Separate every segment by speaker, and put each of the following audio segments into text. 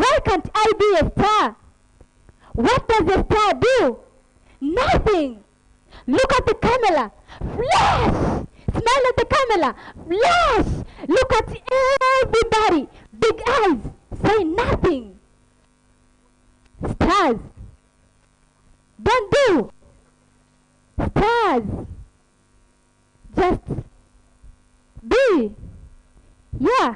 Speaker 1: Why can't I be a star? What does a star do? Nothing. Look at the camera. Flash! Smile at the camera. Flash! Look at everybody. Big eyes. Say nothing. Stars. Don't do. Stars. Just be. Yeah.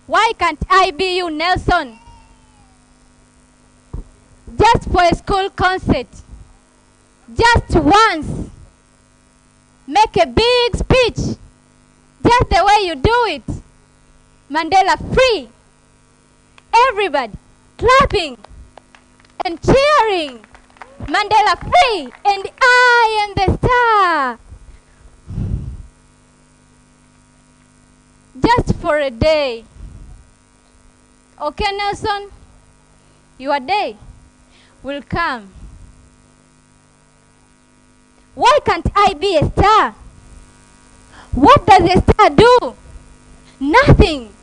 Speaker 1: Why can't I be you, Nelson? Just for a school concert. Just once. Make a big speech. Just the way you do it. Mandela free. Everybody clapping and cheering. Mandela free, and I am the star. Just for a day. Okay, Nelson? Your day will come. Why can't I be a star? What does a star do? Nothing.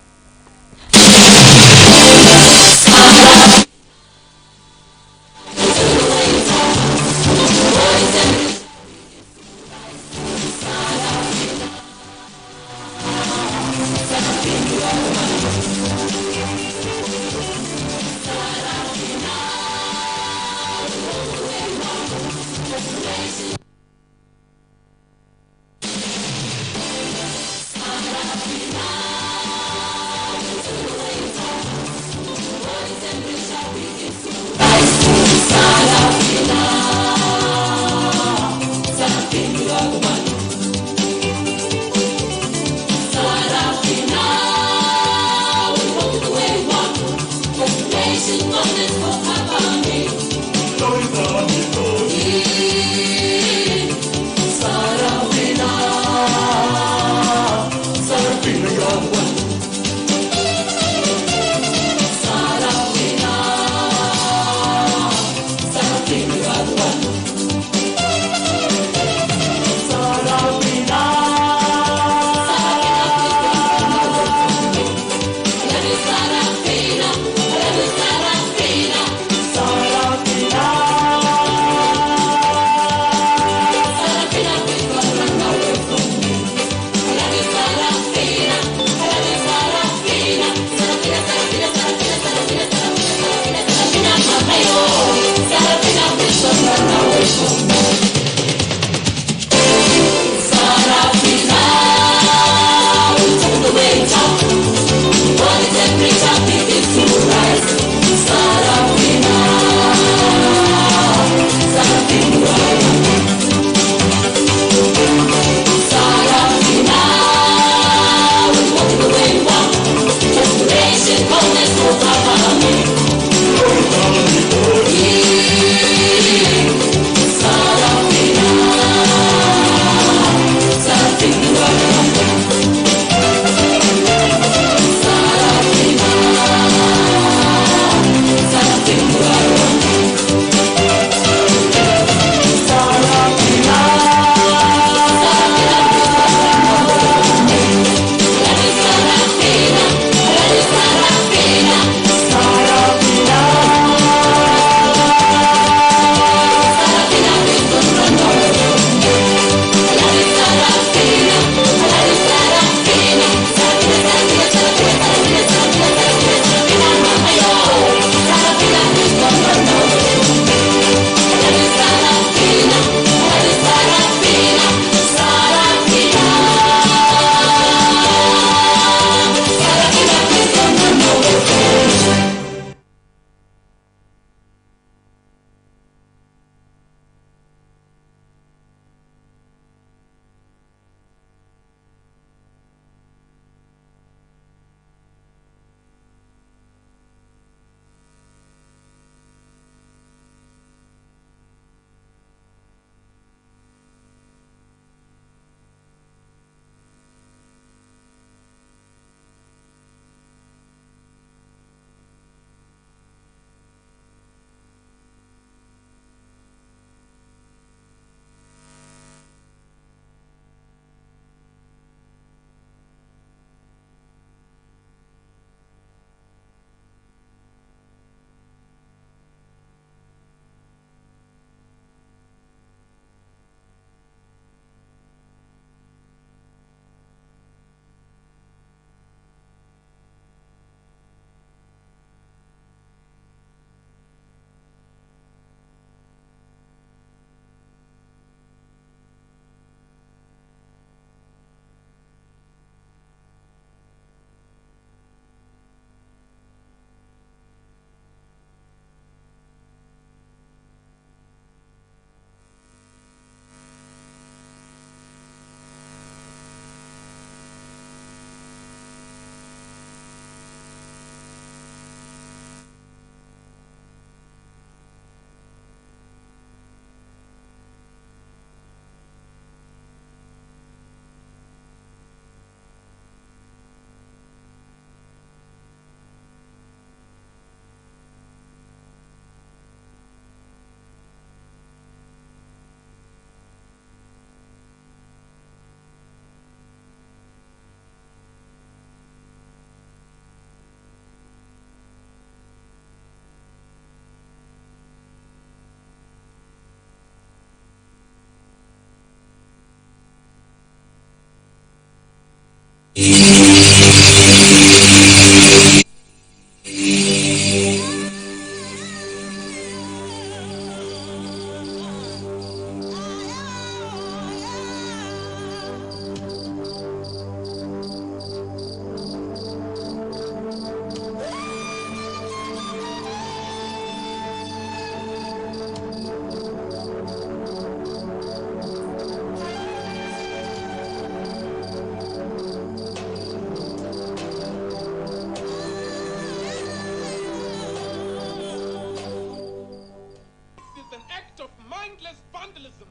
Speaker 2: tribalism.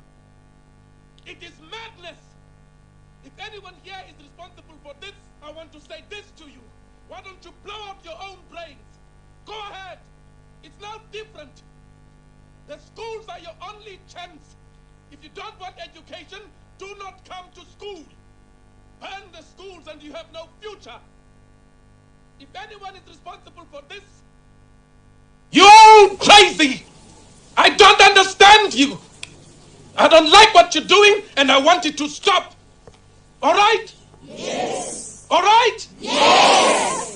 Speaker 2: It is madness. If anyone here is responsible for this, I want to say this to you. Why don't you blow out your own brains? Go ahead. It's now different. The schools are your only chance. If you don't want education, do not come to school. Burn the schools and you have no future. If anyone is responsible for this, you're crazy! I don't understand you! I don't like what you're doing and I want it to stop. All right?
Speaker 3: Yes.
Speaker 2: All right?
Speaker 3: Yes.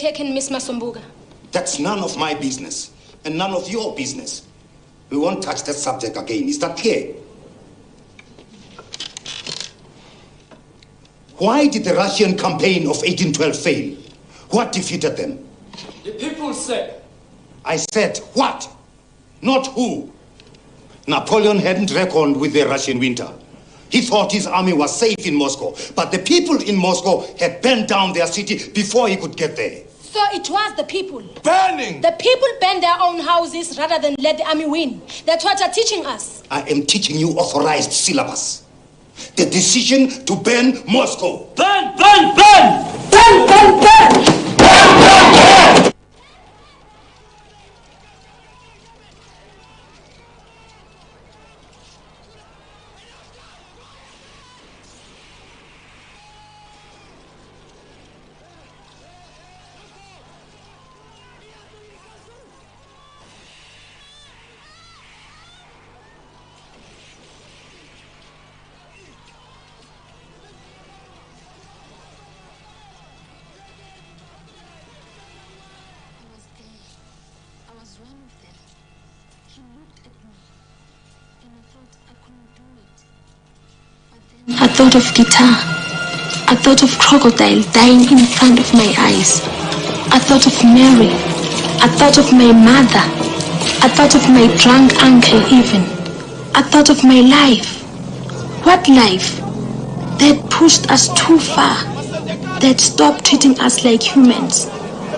Speaker 4: taken Miss Masumbuga?
Speaker 5: That's none of my business, and none of your business. We won't touch that subject again. Is that clear? Why did the Russian campaign of 1812 fail? What defeated them?
Speaker 2: The people said.
Speaker 5: I said what? Not who. Napoleon hadn't reckoned with the Russian winter. He thought his army was safe in Moscow, but the people in Moscow had burned down their city before he could get there.
Speaker 4: So it was the people.
Speaker 2: Burning!
Speaker 4: The people burned their own houses rather than let the army win. That's what you're teaching us.
Speaker 5: I am teaching you authorized syllabus. The decision to burn Moscow.
Speaker 3: Burn, burn, burn! Burn, burn, burn! Burn, burn, burn!
Speaker 6: I thought of guitar. I thought of crocodile dying in front of my eyes. I thought of Mary. I thought of my mother. I thought of my drunk uncle even. I thought of my life. What life? They had pushed us too far. They had stopped treating us like humans.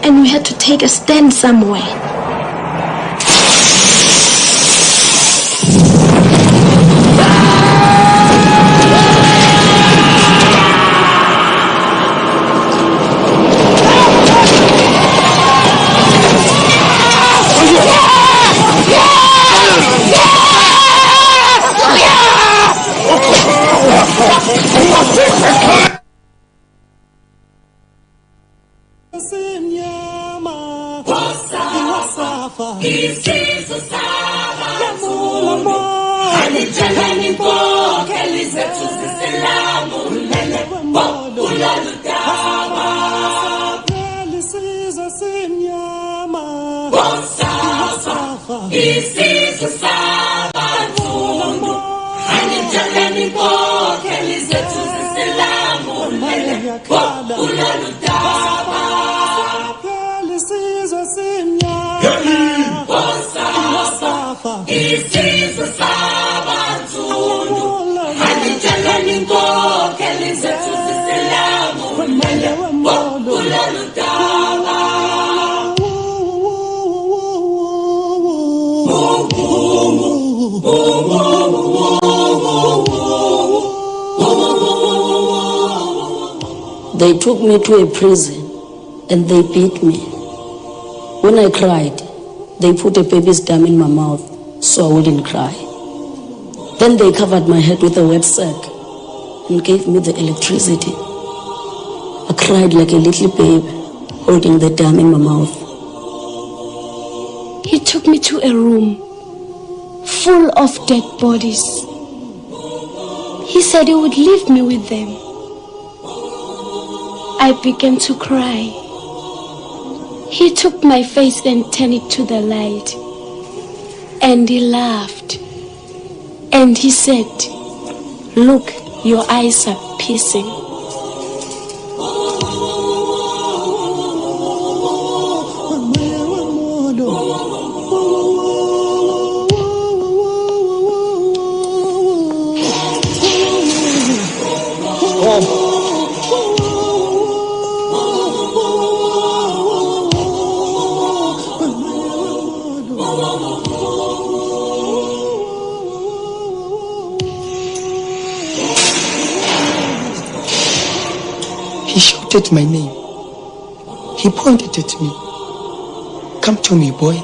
Speaker 6: And we had to take a stand somewhere.
Speaker 7: They took me to a prison and they beat me. When I cried, they put a baby's dam in my mouth so I wouldn't cry. Then they covered my head with a wet sack and gave me the electricity. I cried like a little babe holding the dam in my mouth.
Speaker 6: He took me to a room full of dead bodies. He said he would leave me with them. I began to cry. He took my face and turned it to the light. And he laughed. And he said, "Look, your eyes are piercing."
Speaker 8: He shouted my name. He pointed at me. "Come to me, boy."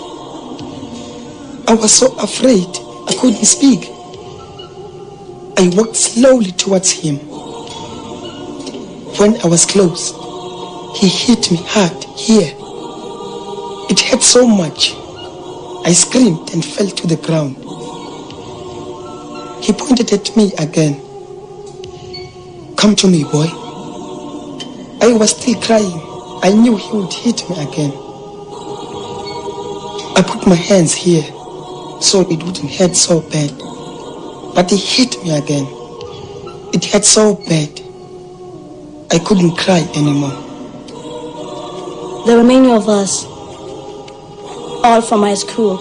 Speaker 8: I was so afraid I couldn't speak. I walked slowly towards him. When I was close, he hit me hard here. It hurt so much. I screamed and fell to the ground. He pointed at me again. "Come to me, boy." I was still crying. I knew he would hit me again. I put my hands here so it wouldn't hurt so bad. But he hit me again. It hurt so bad. I couldn't cry anymore.
Speaker 7: There were many of us, all from my school.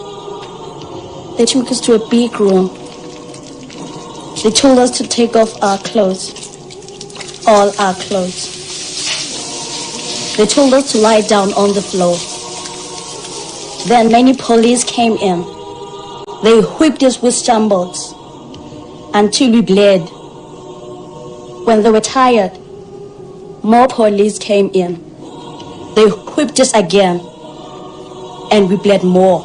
Speaker 7: They took us to a big room. They told us to take off our clothes, all our clothes. They told us to lie down on the floor. Then many police came in. They whipped us with stumbles until we bled. When they were tired, more police came in. They whipped us again, and we bled more.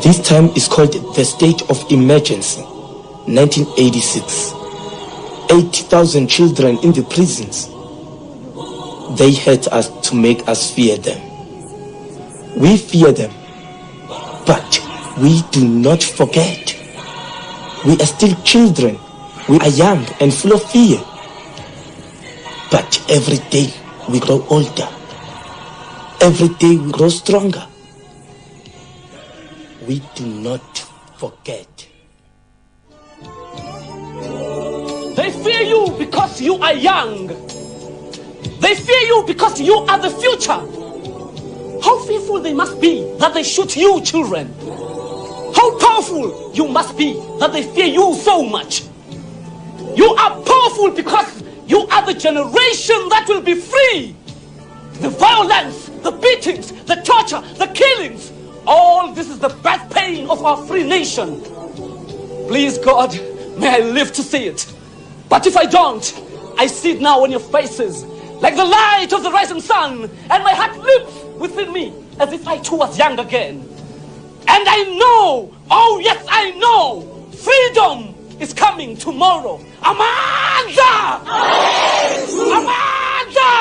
Speaker 8: This time is called the State of Emergency, 1986. 80,000 children in the prisons. They hurt us to make us fear them. We fear them, but we do not forget. We are still children. We are young and full of fear. But every day we grow older. Every day we grow stronger. We do not forget.
Speaker 3: They fear you because you are young. They fear you because you are the future. How fearful they must be that they shoot you, children. How powerful you must be that they fear you so much. You are powerful because you are the generation that will be free. The violence, the beatings, the torture, the killings, all this is the birth pain of our free nation. Please, God, may I live to see it. But if I don't, I see it now on your faces, like the light of the rising sun, and my heart leaps within me as if I too was young again. And I know, oh yes, I know, freedom is coming tomorrow. Amanda! Amanda!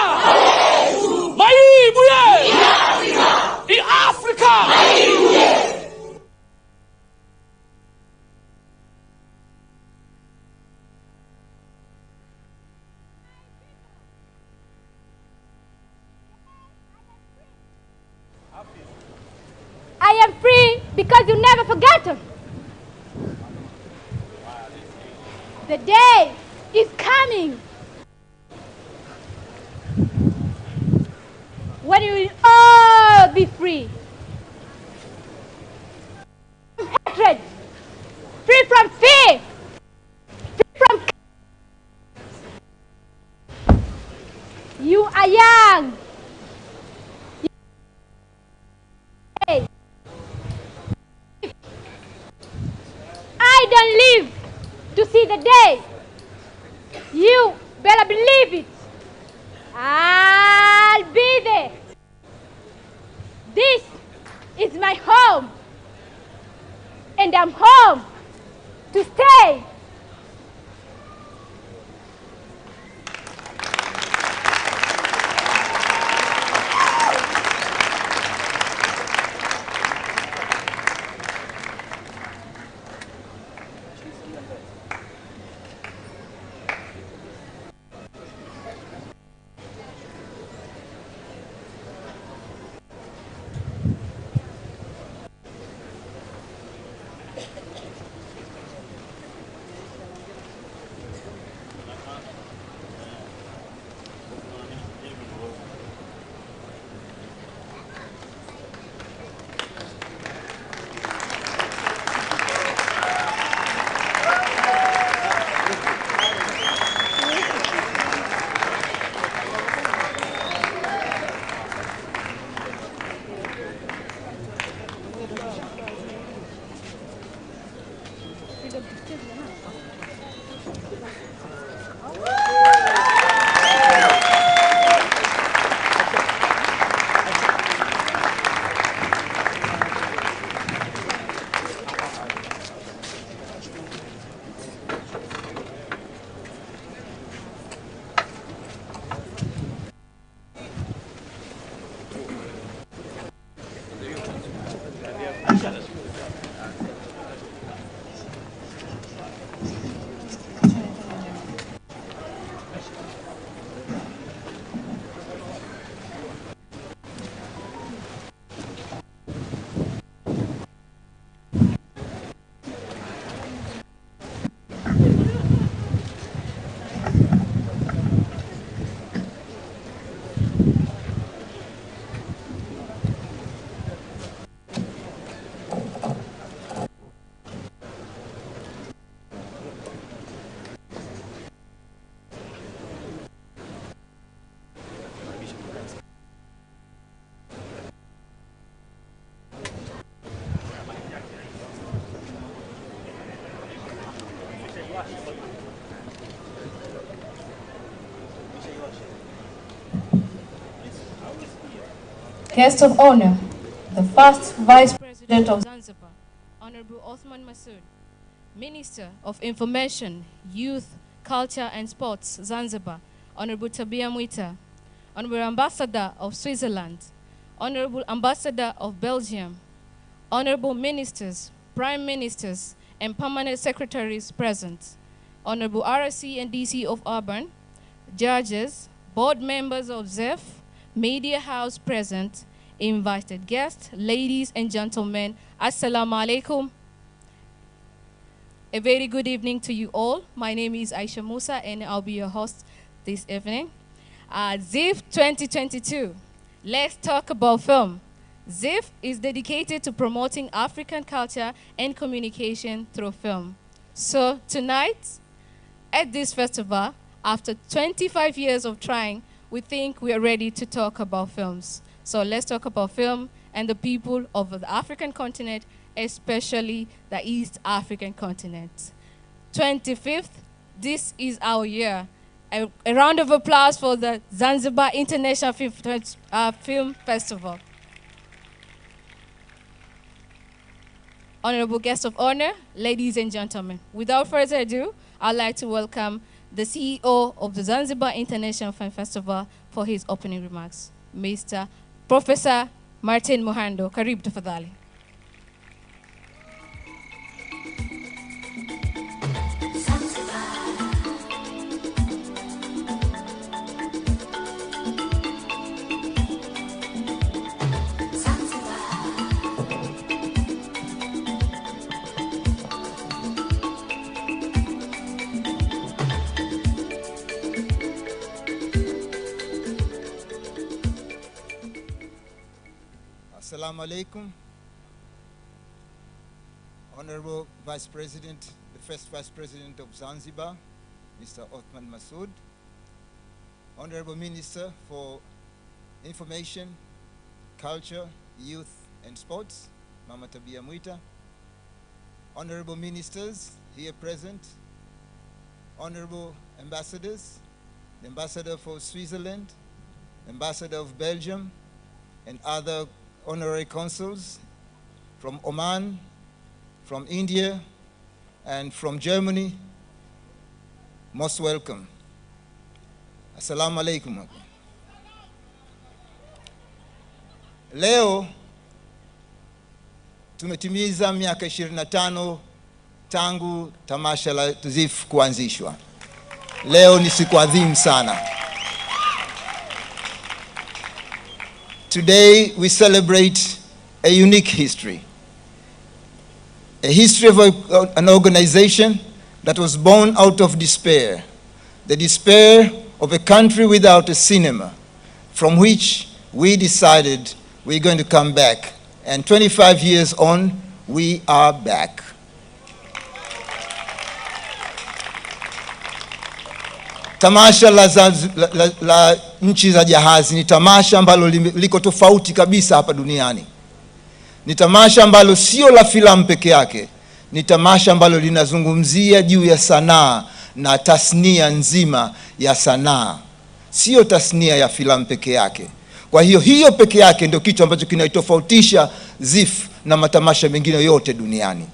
Speaker 3: Maibuye! In Africa!
Speaker 1: I am free because you never forgotten. The day is coming when we will all be free. From hatred, free from fear, free from... You are young. I don't live to see the day. You better believe it. I'll be there. This is my home. And I'm home to stay.
Speaker 9: Guest of honor, the first Vice President of Zanzibar, Honorable Othman Masood, Minister of Information, Youth, Culture and Sports, Zanzibar, Honorable Tabia Mwita, Honorable Ambassador of Switzerland, Honorable Ambassador of Belgium, Honorable Ministers, Prime Ministers, and permanent secretaries present, Honorable RSC and DC of Auburn, judges, board members of ZIFF, media house present, invited guests, ladies and gentlemen, Assalamu alaikum. A very good evening to you all. My name is Aisha Musa and I'll be your host this evening. ZIFF 2022, let's talk about film. ZIFF is dedicated to promoting African culture and communication through film. So tonight, at this festival, after 25 years of trying, we think we are ready to talk about films. So let's talk about film and the people of the African continent, especially the East African continent. 25th, this is our year. A round of applause for the Zanzibar International Film Festival. Honorable guests of honor, ladies and gentlemen, without further ado, I'd like to welcome the CEO of the Zanzibar International Film Festival for his opening remarks, Mr. Professor Martin Muhando. Karibu tafadhali.
Speaker 10: Assalamu alaikum. Honorable Vice President, the first Vice President of Zanzibar, Mr. Othman Masood. Honorable Minister for Information, Culture, Youth and Sports, Mama Tabia Mwita. Honorable Ministers here present. Honorable Ambassadors, the Ambassador for Switzerland, Ambassador of Belgium, and other honorary consuls from Oman, from India, and from Germany. Most welcome. Assalamu alaikum. Leo tumetimiza miaka 25 tangu tamasha la ZIFF kuanzishwa. Leo ni siku adhimu sana. Today we celebrate a unique history. A history of an organization that was born out of despair. The despair of a country without a cinema, from which we decided we're going to come back. And 25 years on, we are back. Tamasha la nchi za jahazi ni tamasha ambalo liko tofauti kabisa hapa duniani. Ni tamasha ambalo sio la filamu peke yake. Ni tamasha ambalo linazungumzia juu ya sanaa na tasnia nzima ya sanaa. Sio tasnia ya filamu peke yake. Kwa hiyo peke yake ndio kitu ambacho kinaitofautisha ZIFF na matamasha mengine yote duniani.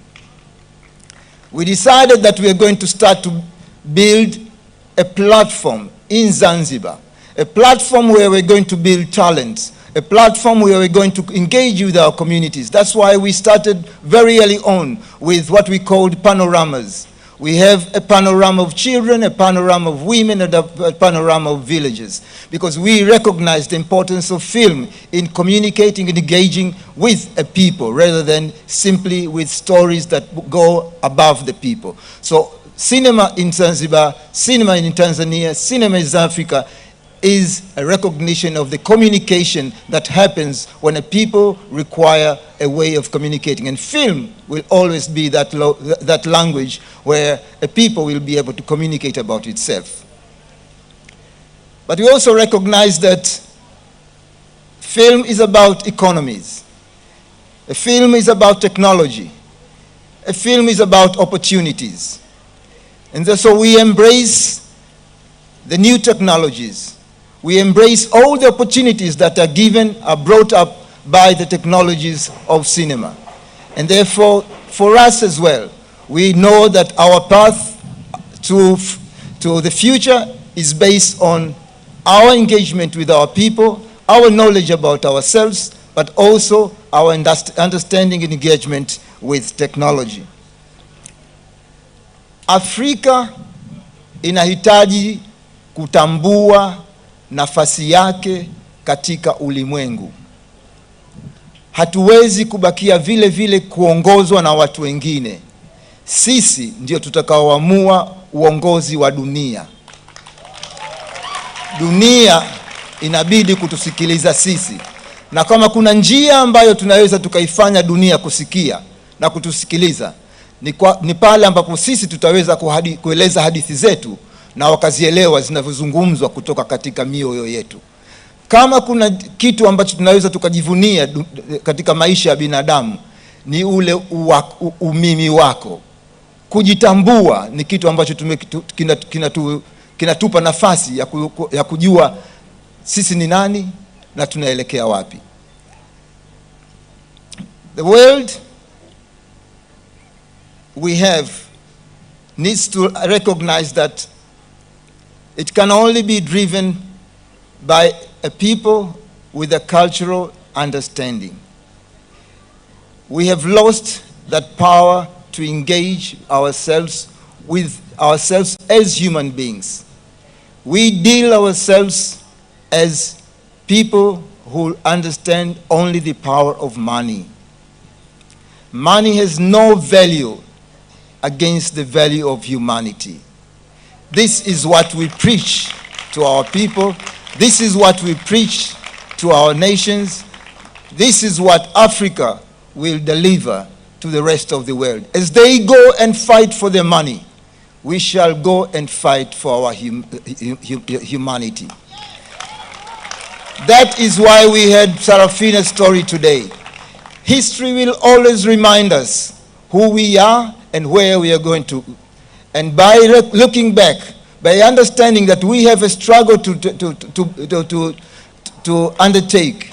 Speaker 10: We decided that we are going to start to build a platform in Zanzibar, a platform where we're going to build talent, a platform where we're going to engage with our communities. That's why we started very early on with what we called panoramas. We have a panorama of children, a panorama of women, and a panorama of villages, because we recognize the importance of film in communicating and engaging with a people rather than simply with stories that go above the people. So cinema in Zanzibar, cinema in Tanzania, cinema in Africa is a recognition of the communication that happens when a people require a way of communicating. And film will always be that language where a people will be able to communicate about itself. But we also recognize that film is about economies. A film is about technology. A film is about opportunities. And so we embrace the new technologies. We embrace all the opportunities that are brought up by the technologies of cinema. And therefore, for us as well, we know that our path to the future is based on our engagement with our people, our knowledge about ourselves, but also our understanding and engagement with technology. Afrika inahitaji kutambua nafasi yake katika ulimwengu. Hatuwezi kubakia vile vile kuongozwa na watu wengine. Sisi ndio tutakaoamua uongozi wa dunia. Dunia inabidi kutusikiliza sisi. Na kama kuna njia ambayo tunaweza tukaifanya dunia kusikia na kutusikiliza, ni pale ambapo sisi tutaweza kueleza hadithi zetu na wakazielewa zinavyozungumzwa kutoka katika mioyo yetu. Kama kuna kitu ambacho tunaweza tukajivunia katika maisha ya binadamu, ni ule umimi wako. Kujitambua ni kitu ambacho kinatupa nafasi ya kujua sisi ni nani na tunaelekea wapi. The world we have needs to recognize that it can only be driven by a people with a cultural understanding. We have lost that power to engage ourselves as human beings. We deal ourselves as people who understand only the power of money. Money has no value against the value of humanity. This is what we preach to our people. This is what we preach to our nations. This is what Africa will deliver to the rest of the world. As they go and fight for their money, we shall go and fight for our humanity. That is why we had Sarafina's story today. History will always remind us who we are and where we are going to. And by looking back, by understanding that we have a struggle to undertake,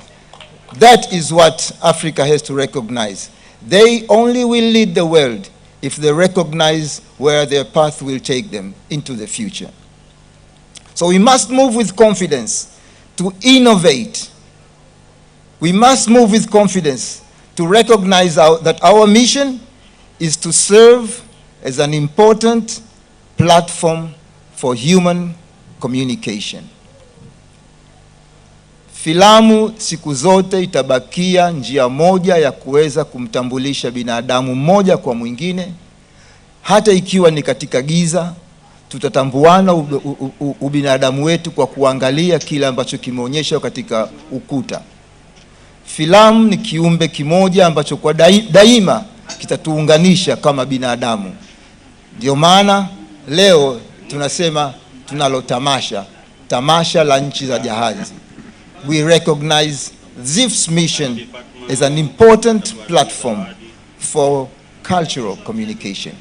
Speaker 10: that is what Africa has to recognize. They only will lead the world if they recognize where their path will take them into the future. So we must move with confidence to innovate. We must move with confidence to recognize that our mission is to serve as an important platform for human communication. Filamu siku zote itabakia njia moja ya kuweza kumtambulisha binadamu mmoja kwa mwingine. Hata ikiwa ni katika giza, tutatambuana ubinadamu wetu kwa kuangalia kile ambacho kimeonyeshwa katika ukuta. Filamu ni kiumbe kimoja ambacho kwa daima kitatuunganisha kama binadamu. Ndio maana leo tunasema tunalo tamasha la nchi za jahazi. We recognize ZIFF's mission as an important platform for cultural communication.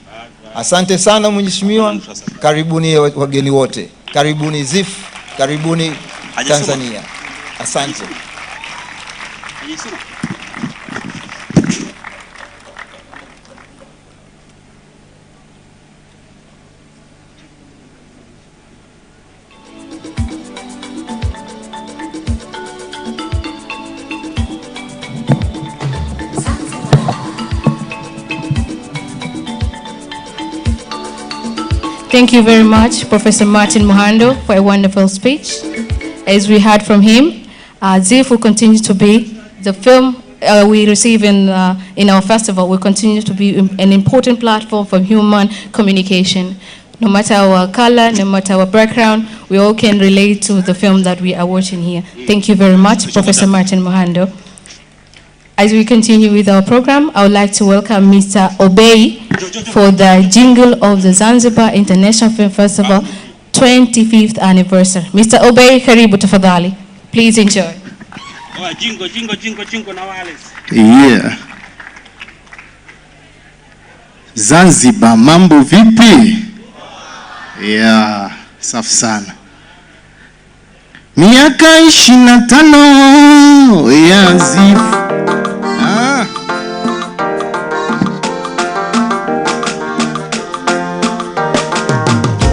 Speaker 10: Asante sana mheshimiwa, karibuni wageni wote, karibuni ZIFF, karibuni Tanzania. Asante.
Speaker 9: Thank you very much, Professor Martin Muhando, for a wonderful speech. As we heard from him, ZIFF will continue to be the film we receive in our festival will continue to be an important platform for human communication. No matter our color, no matter our background, we all can relate to the film that we are watching here. Thank you very much, Professor Martin Muhando. As we continue with our program, I would like to welcome Mr. Obey for the jingle of the Zanzibar International Film Festival 25th anniversary. Mr. Obey, karibu tafadhali. Please enjoy. Jingo na wale.
Speaker 11: Yeah. Zanzibar, mambo vipi? Yeah, safi sana. Miaka 25 ya ZIFF.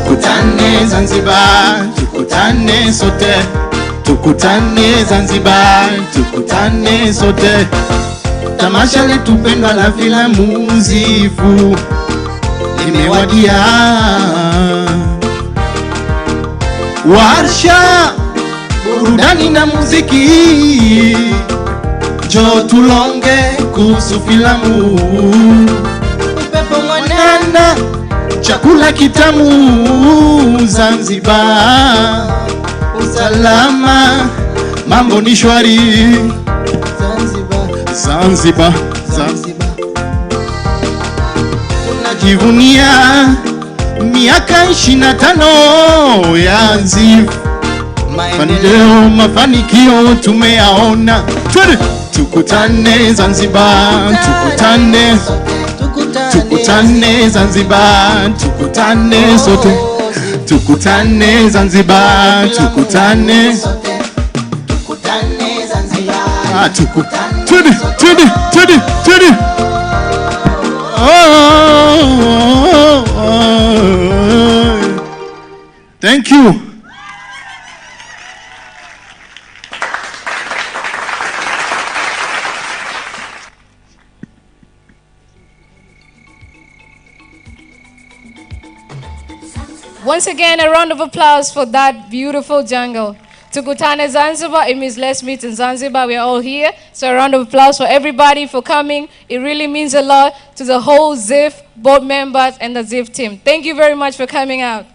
Speaker 11: Tukutane Zanzibar, tukutane sote. Tukutane Zanzibar, tukutane sote. Tamasha letu pendwa la filamu ZIFF imewadia. Warsha, burudani na muziki, njoo tulonge kuhusu filamu. Upepo mwanana, chakula kitamu Zanzibar, usalama, mambo ni shwari. Zanzibar, Zanzibar, tunajivunia miaka 25 ya ZIFF. Maendeleo, mafanikio tumeyaona. Tukutane Zanzibar, tukutane, tukutane Zanzibar, tukutane sote, tukutane Zanzibar, tukutane, tukutane Zanzibar, tukutane, tudi. Thank you.
Speaker 9: Once again, a round of applause for that beautiful jungle. Tukutane Zanzibar, it means let's meet in Zanzibar. We are all here. So a round of applause for everybody for coming. It really means a lot to the whole ZIFF board members and the ZIFF team. Thank you very much for coming out.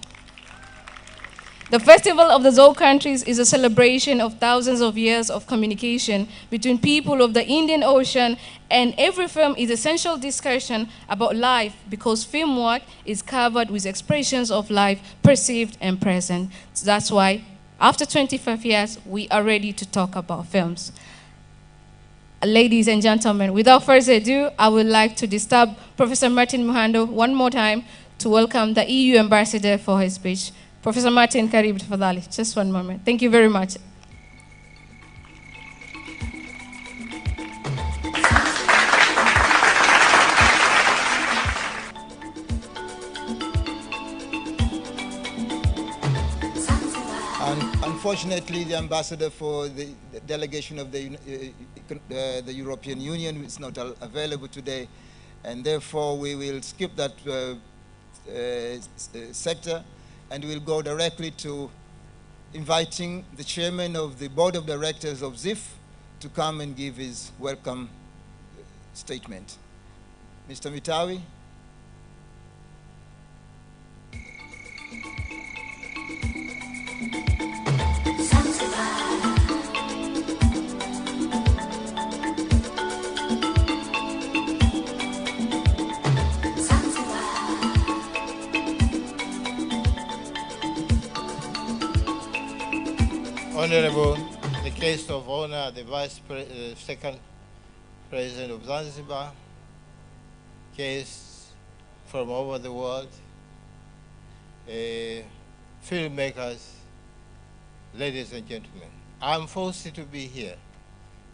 Speaker 9: The Festival of the Zoe Countries is a celebration of thousands of years of communication between people of the Indian Ocean, and every film is essential discussion about life because film work is covered with expressions of life perceived and present. So that's why after 25 years, we are ready to talk about films. Ladies and gentlemen, without further ado, I would like to disturb Professor Martin Muhando one more time to welcome the EU ambassador for his speech. Professor Martin, karibu tafadhali. Just one moment. Thank you very much.
Speaker 10: Unfortunately, the ambassador for the delegation of the European Union is not available today, and therefore we will skip that sector, and we'll go directly to inviting the chairman of the board of directors of ZIFF to come and give his welcome statement. Mr. Mitawi.
Speaker 12: Honorable, the guest of honor, the second President of Zanzibar, guests from over the world, filmmakers, ladies and gentlemen. I'm forced to be here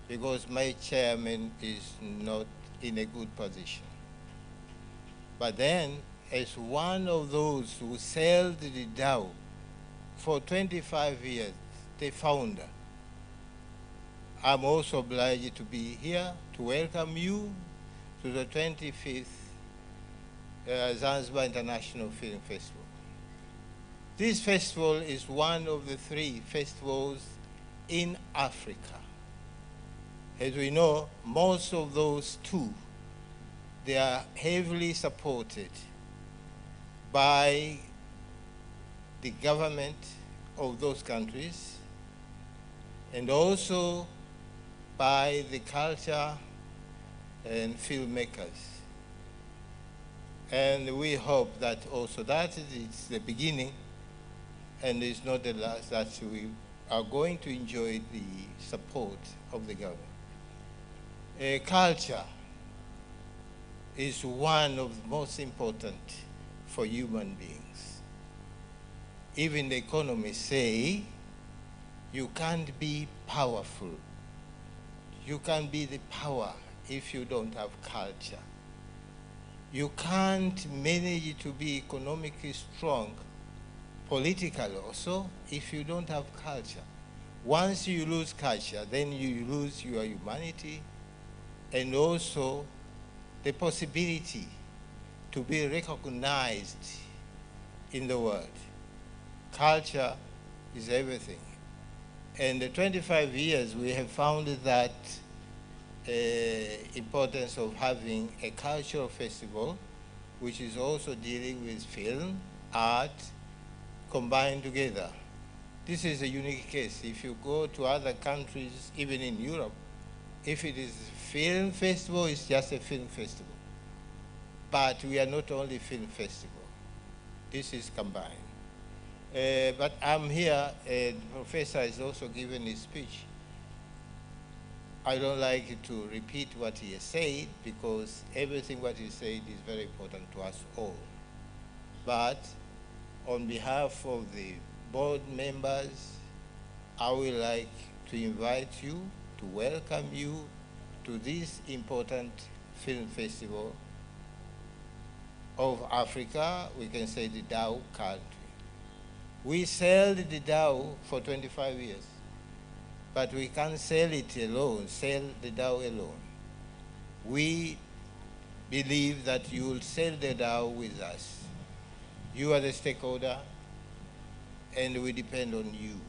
Speaker 12: because my chairman is not in a good position. But then, as one of those who sailed the Dow for 25 years, the founder, I'm also obliged to be here to welcome you to the 25th Zanzibar International Film Festival. This festival is one of the 3 festivals in Africa. As we know, most of those 2, they are heavily supported by the government of those countries, and also by the culture and filmmakers. And we hope that also that is the beginning and is not the last, that we are going to enjoy the support of the government. Culture is one of the most important for human beings. Even the economists say you can't be powerful. You can't be the power if you don't have culture. You can't manage to be economically strong, politically also, if you don't have culture. Once you lose culture, then you lose your humanity and also the possibility to be recognized in the world. Culture is everything. In the 25 years, we have found that importance of having a cultural festival, which is also dealing with film, art, combined together. This is a unique case. If you go to other countries, even in Europe, if it is a film festival, it's just a film festival. But we are not only film festival. This is combined. But I'm here, the professor has also given his speech. I don't like to repeat what he has said because everything what he said is very important to us all. But on behalf of the board members, I would like to invite you, to welcome you to this important film festival of Africa, we can say the Dao country. We sailed the Dao for 25 years, but we can't sail it alone, sail the Dao alone. We believe that you will sail the Dao with us. You are the stakeholder, and we depend on you.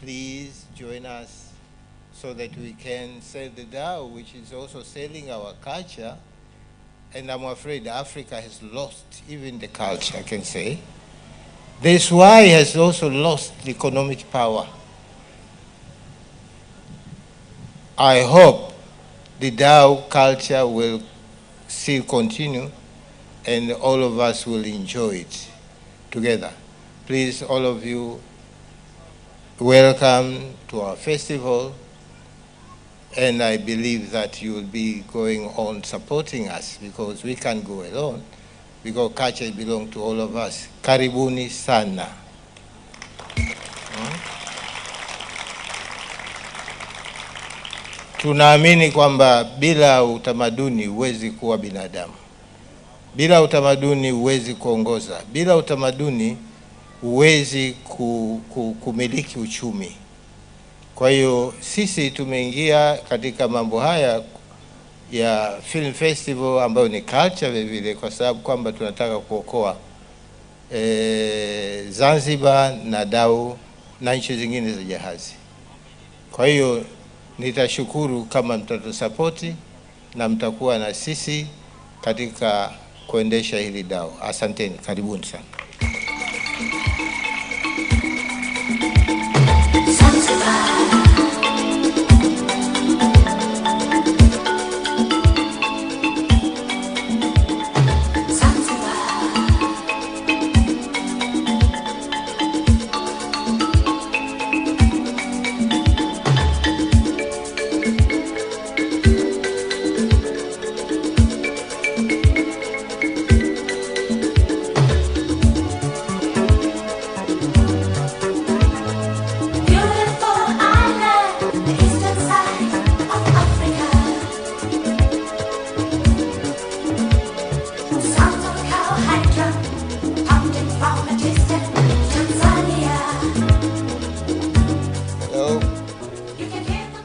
Speaker 12: Please join us so that we can sail the Dao, which is also sailing our culture. And I'm afraid Africa has lost even the culture, I can say. That's why it has also lost the economic power. I hope the Dao culture will still continue and all of us will enjoy it together. Please, all of you, welcome to our festival. And I believe that you will be going on supporting us because we can't go alone, because culture belongs to all of us. Karibuni sana. Tunaamini kwamba bila utamaduni huwezi kuwa binadamu. Bila utamaduni huwezi kuongoza. Bila utamaduni huwezi kumiliki uchumi. Kwa hiyo sisi tumeingia katika mambo haya ya film festival ambayo ni culture vile vile, kwa sababu kwamba tunataka kuokoa Zanzibar na Dao na nchi zingine za jahazi. Kwa hiyo nitashukuru kama mtatusapoti na mtakuwa na sisi katika kuendesha hili Dao. Asanteni, karibuni sana.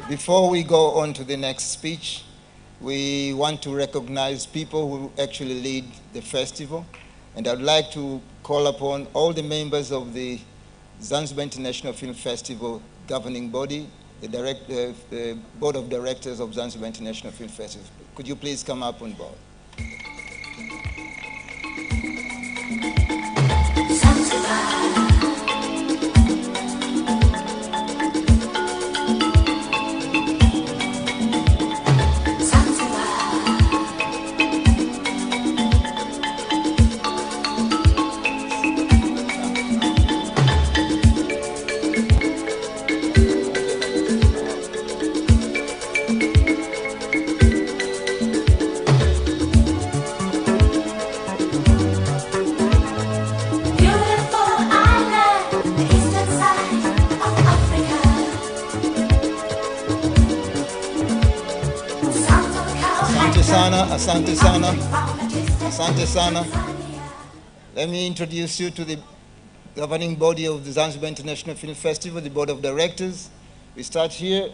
Speaker 10: Before we go on to the next speech, we want to recognize people who actually lead the festival. And I'd like to call upon all the members of the Zanzibar International Film Festival governing body, the board of directors of Zanzibar International Film Festival. Could you please come up on board? Asante sana. Asante sana. Let me introduce you to the governing body of the Zanzibar International Film Festival, the board of directors. We start here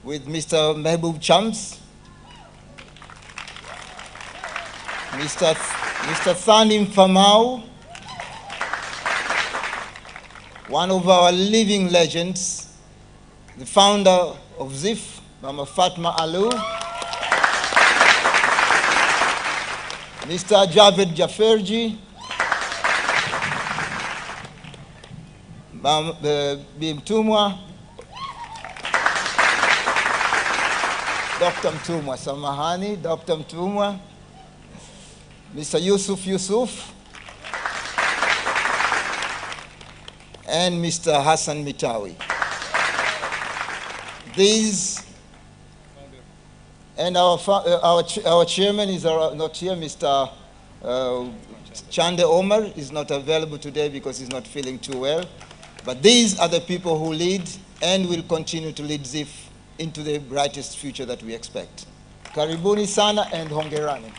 Speaker 10: with Mr. Mehboob Chams, Mr. Mr. Thani Mfamau, one of our living legends, the founder of ZIFF, Mama Fatma Alu, Mr. Javed Jaferji, Mtumwa, Dr. Mtumwa, samahani, Dr. Mtumwa, Mr. Yusuf, and Mr. Hassan Mitawi. These, and our chairman is not here, Mr. Chande Omar is not available today because he's not feeling too well. But these are the people who lead and will continue to lead ZIFF into the brightest future that we expect. Karibuni sana and hongerani.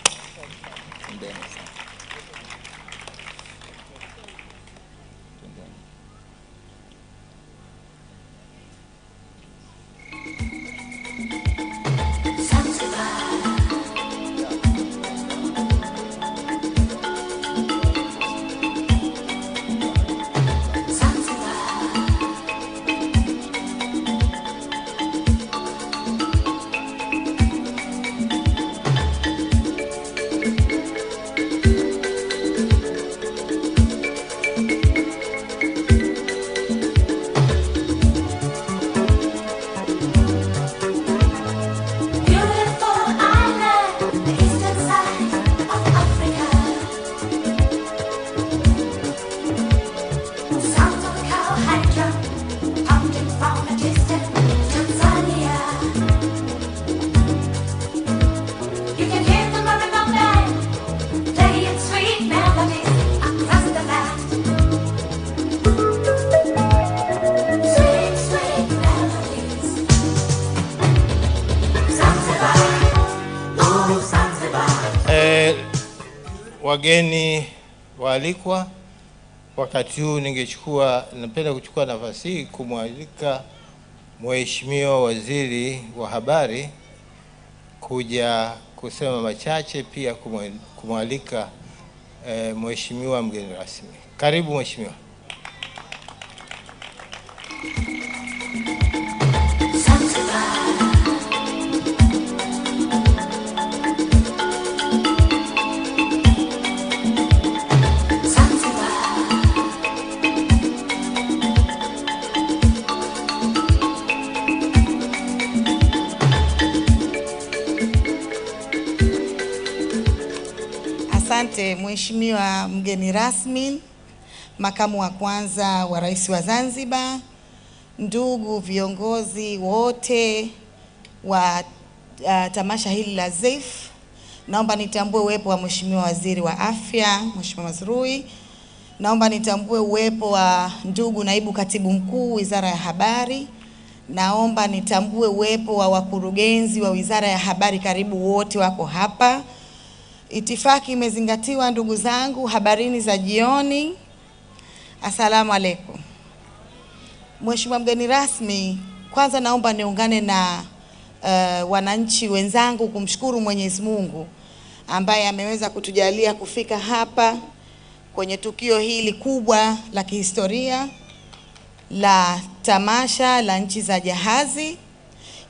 Speaker 12: Wageni waalikwa, wakati huu napenda kuchukua nafasi hii kumwalika Mheshimiwa Waziri wa Habari kuja kusema machache, pia kumwalika Mheshimiwa mgeni rasmi. Karibu Mheshimiwa.
Speaker 13: Asante Mheshimiwa mgeni rasmi, makamu wa kwanza wa rais wa Zanzibar, ndugu viongozi wote wa tamasha hili la ZIFF, naomba nitambue uwepo wa Mheshimiwa Waziri wa Afya, Mheshimiwa Mazrui. Naomba nitambue uwepo wa ndugu naibu katibu mkuu Wizara ya Habari. Naomba nitambue uwepo wa wakurugenzi wa Wizara ya Habari, karibu wote wako hapa. Itifaki imezingatiwa ndugu zangu, habarini za jioni. Asalamu alaykum. Mheshimiwa mgeni rasmi, kwanza naomba niungane na wananchi wenzangu kumshukuru Mwenyezi Mungu ambaye ameweza kutujalia kufika hapa kwenye tukio hili kubwa la kihistoria la tamasha la nchi za jahazi,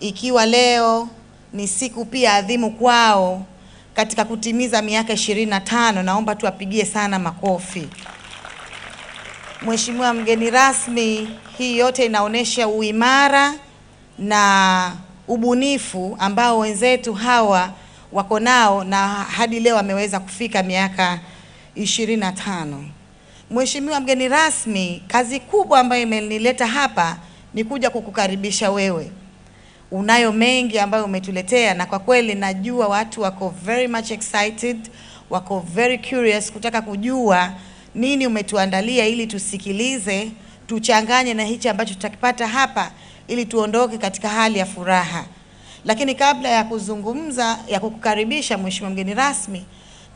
Speaker 13: ikiwa leo ni siku pia adhimu kwao katika kutimiza miaka 25. Naomba tuwapigie sana makofi. Mheshimiwa mgeni rasmi, hii yote inaonesha uimara na ubunifu ambao wenzetu hawa wako nao na hadi leo wameweza kufika miaka 25. Mheshimiwa mgeni rasmi, kazi kubwa ambayo imenileta hapa ni kuja kukukaribisha wewe. Unayo mengi ambayo umetuletea, na kwa kweli najua watu wako very much excited, wako very curious kutaka kujua nini umetuandalia, ili tusikilize, tuchanganye na hichi ambacho tutakipata hapa, ili tuondoke katika hali ya furaha. Lakini kabla ya kuzungumza, ya kukukaribisha Mheshimiwa mgeni rasmi,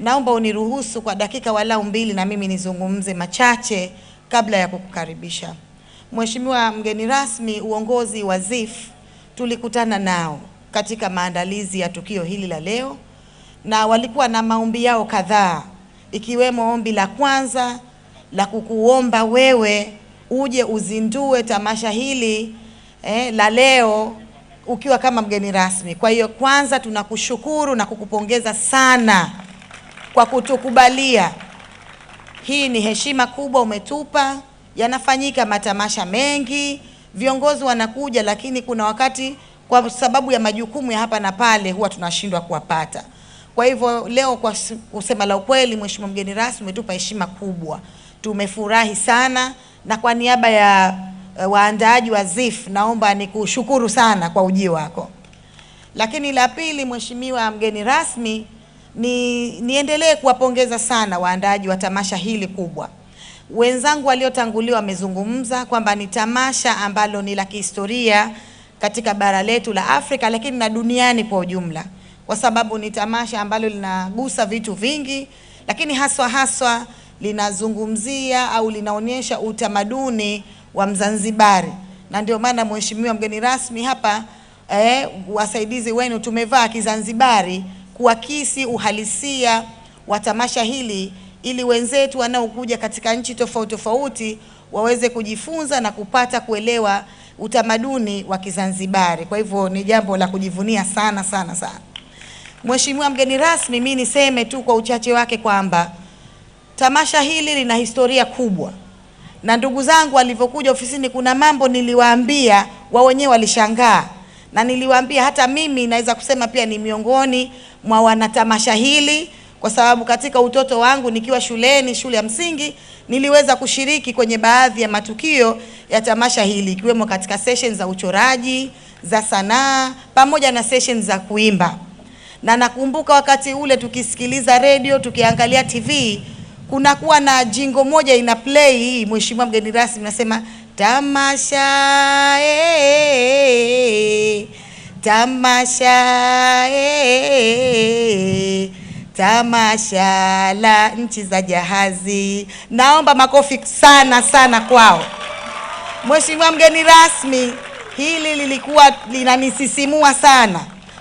Speaker 13: naomba uniruhusu kwa dakika walau 2 na mimi nizungumze machache kabla ya kukukaribisha. Mheshimiwa mgeni rasmi, uongozi wa ZIFF tulikutana nao katika maandalizi ya tukio hili la leo, na walikuwa na maombi yao kadhaa ikiwemo ombi la kwanza la kukuomba wewe uje uzindue tamasha hili la leo ukiwa kama mgeni rasmi. Kwa hiyo kwanza tunakushukuru na kukupongeza sana kwa kutukubalia. Hii ni heshima kubwa umetupa. Yanafanyika matamasha mengi, viongozi wanakuja, lakini kuna wakati kwa sababu ya majukumu ya hapa na pale huwa tunashindwa kuwapata. Kwa hivyo leo, kwa kusema la ukweli, Mheshimiwa mgeni rasmi, umetupa heshima kubwa. Tumefurahi sana, na kwa niaba ya waandaaji wa ZIFF naomba nikushukuru sana kwa ujio wako. Lakini la pili, Mheshimiwa mgeni rasmi, niendelee kuwapongeza sana waandaaji wa tamasha hili kubwa. Wenzangu waliotanguliwa wamezungumza kwamba ni tamasha ambalo ni la kihistoria katika bara letu la Afrika, lakini na duniani kwa ujumla, kwa sababu ni tamasha ambalo linagusa vitu vingi, lakini haswa linazungumzia au linaonyesha utamaduni wa Mzanzibari. Na ndio maana Mheshimiwa mgeni rasmi, hapa wasaidizi wenu tumevaa Kizanzibari kuakisi uhalisia wa tamasha hili, ili wenzetu wanaokuja katika nchi tofauti waweze kujifunza na kupata kuelewa utamaduni wa Kizanzibari. Kwa hivyo ni jambo la kujivunia sana sana sana. Mheshimiwa mgeni rasmi, mimi niseme tu kwa uchache wake kwamba tamasha hili lina historia kubwa, na ndugu zangu walivyokuja ofisini kuna mambo niliwaambia, wao wenyewe walishangaa, na niliwaambia hata mimi naweza kusema pia ni miongoni mwa wanatamasha hili, kwa sababu katika utoto wangu nikiwa shuleni, shule ya msingi, niliweza kushiriki kwenye baadhi ya matukio ya tamasha hili, ikiwemo katika sessions za uchoraji, za sanaa, pamoja na sessions za kuimba. Na nakumbuka wakati ule tukisikiliza radio, tukiangalia TV, kunakuwa na jingo moja ina play hii, Mheshimiwa mgeni rasmi, nasema tamasha tamasha tamasha la nchi za jahazi. Naomba makofi sana sana kwao. Mheshimiwa mgeni rasmi, hili lilikuwa linanisisimua sana.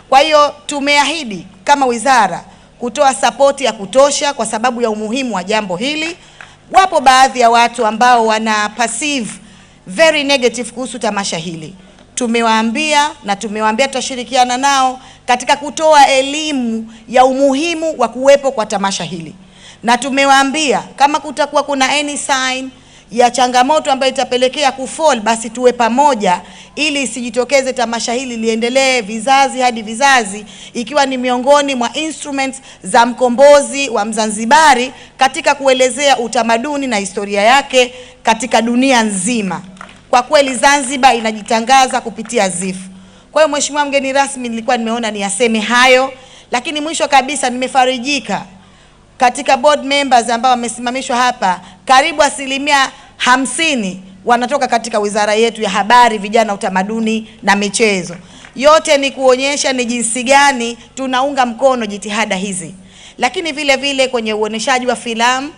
Speaker 13: Kwa hiyo tumeahidi kama wizara kutoa sapoti ya kutosha kwa sababu ya umuhimu wa jambo hili. Wapo baadhi ya watu ambao wana perceive very negative kuhusu tamasha hili. Tumewaambia tutashirikiana nao katika kutoa elimu ya umuhimu wa kuwepo kwa tamasha hili. Na tumewaambia kama kutakuwa kuna any sign ya changamoto ambayo itapelekea kufall, basi tuwe pamoja ili isijitokeze tamasha hili liendelee vizazi hadi vizazi, ikiwa ni miongoni mwa instruments za mkombozi wa Mzanzibari katika kuelezea utamaduni na historia yake katika dunia nzima. Kwa kweli Zanzibar inajitangaza kupitia ZIFF. Kwa hiyo Mheshimiwa mgeni rasmi, nilikuwa nimeona niyaseme hayo, lakini mwisho kabisa nimefarijika katika board members ambao wamesimamishwa hapa, karibu 50% wanatoka katika wizara yetu ya habari, vijana, utamaduni na michezo. Yote ni kuonyesha ni jinsi gani tunaunga mkono jitihada hizi. Lakini vile vile kwenye uoneshaji wa filamu,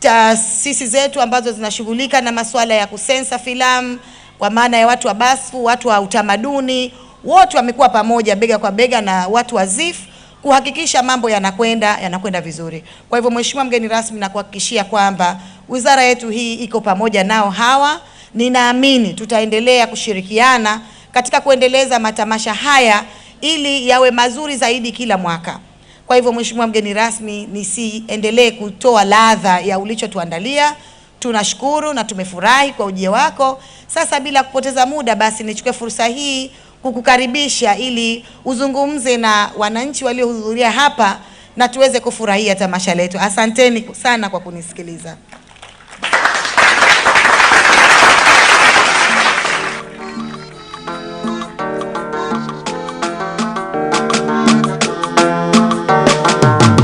Speaker 13: taasisi zetu ambazo zinashughulika na masuala ya kusensa filamu, kwa maana ya watu wa BASFU, watu wa utamaduni, wote wamekuwa pamoja bega kwa bega na watu wa ZIFF kuhakikisha mambo yanakwenda vizuri. Kwa hivyo Mheshimiwa mgeni rasmi, nakuhakikishia kwamba wizara yetu hii iko pamoja nao hawa. Ninaamini tutaendelea kushirikiana katika kuendeleza matamasha haya ili yawe mazuri zaidi kila mwaka. Kwa hivyo Mheshimiwa mgeni rasmi, nisiendelee kutoa ladha ya ulichotuandalia. Tunashukuru na tumefurahi kwa ujio wako. Sasa bila kupoteza muda, basi nichukue fursa hii kukukaribisha ili uzungumze na wananchi waliohudhuria hapa na tuweze kufurahia tamasha letu. Asanteni sana kwa kunisikiliza.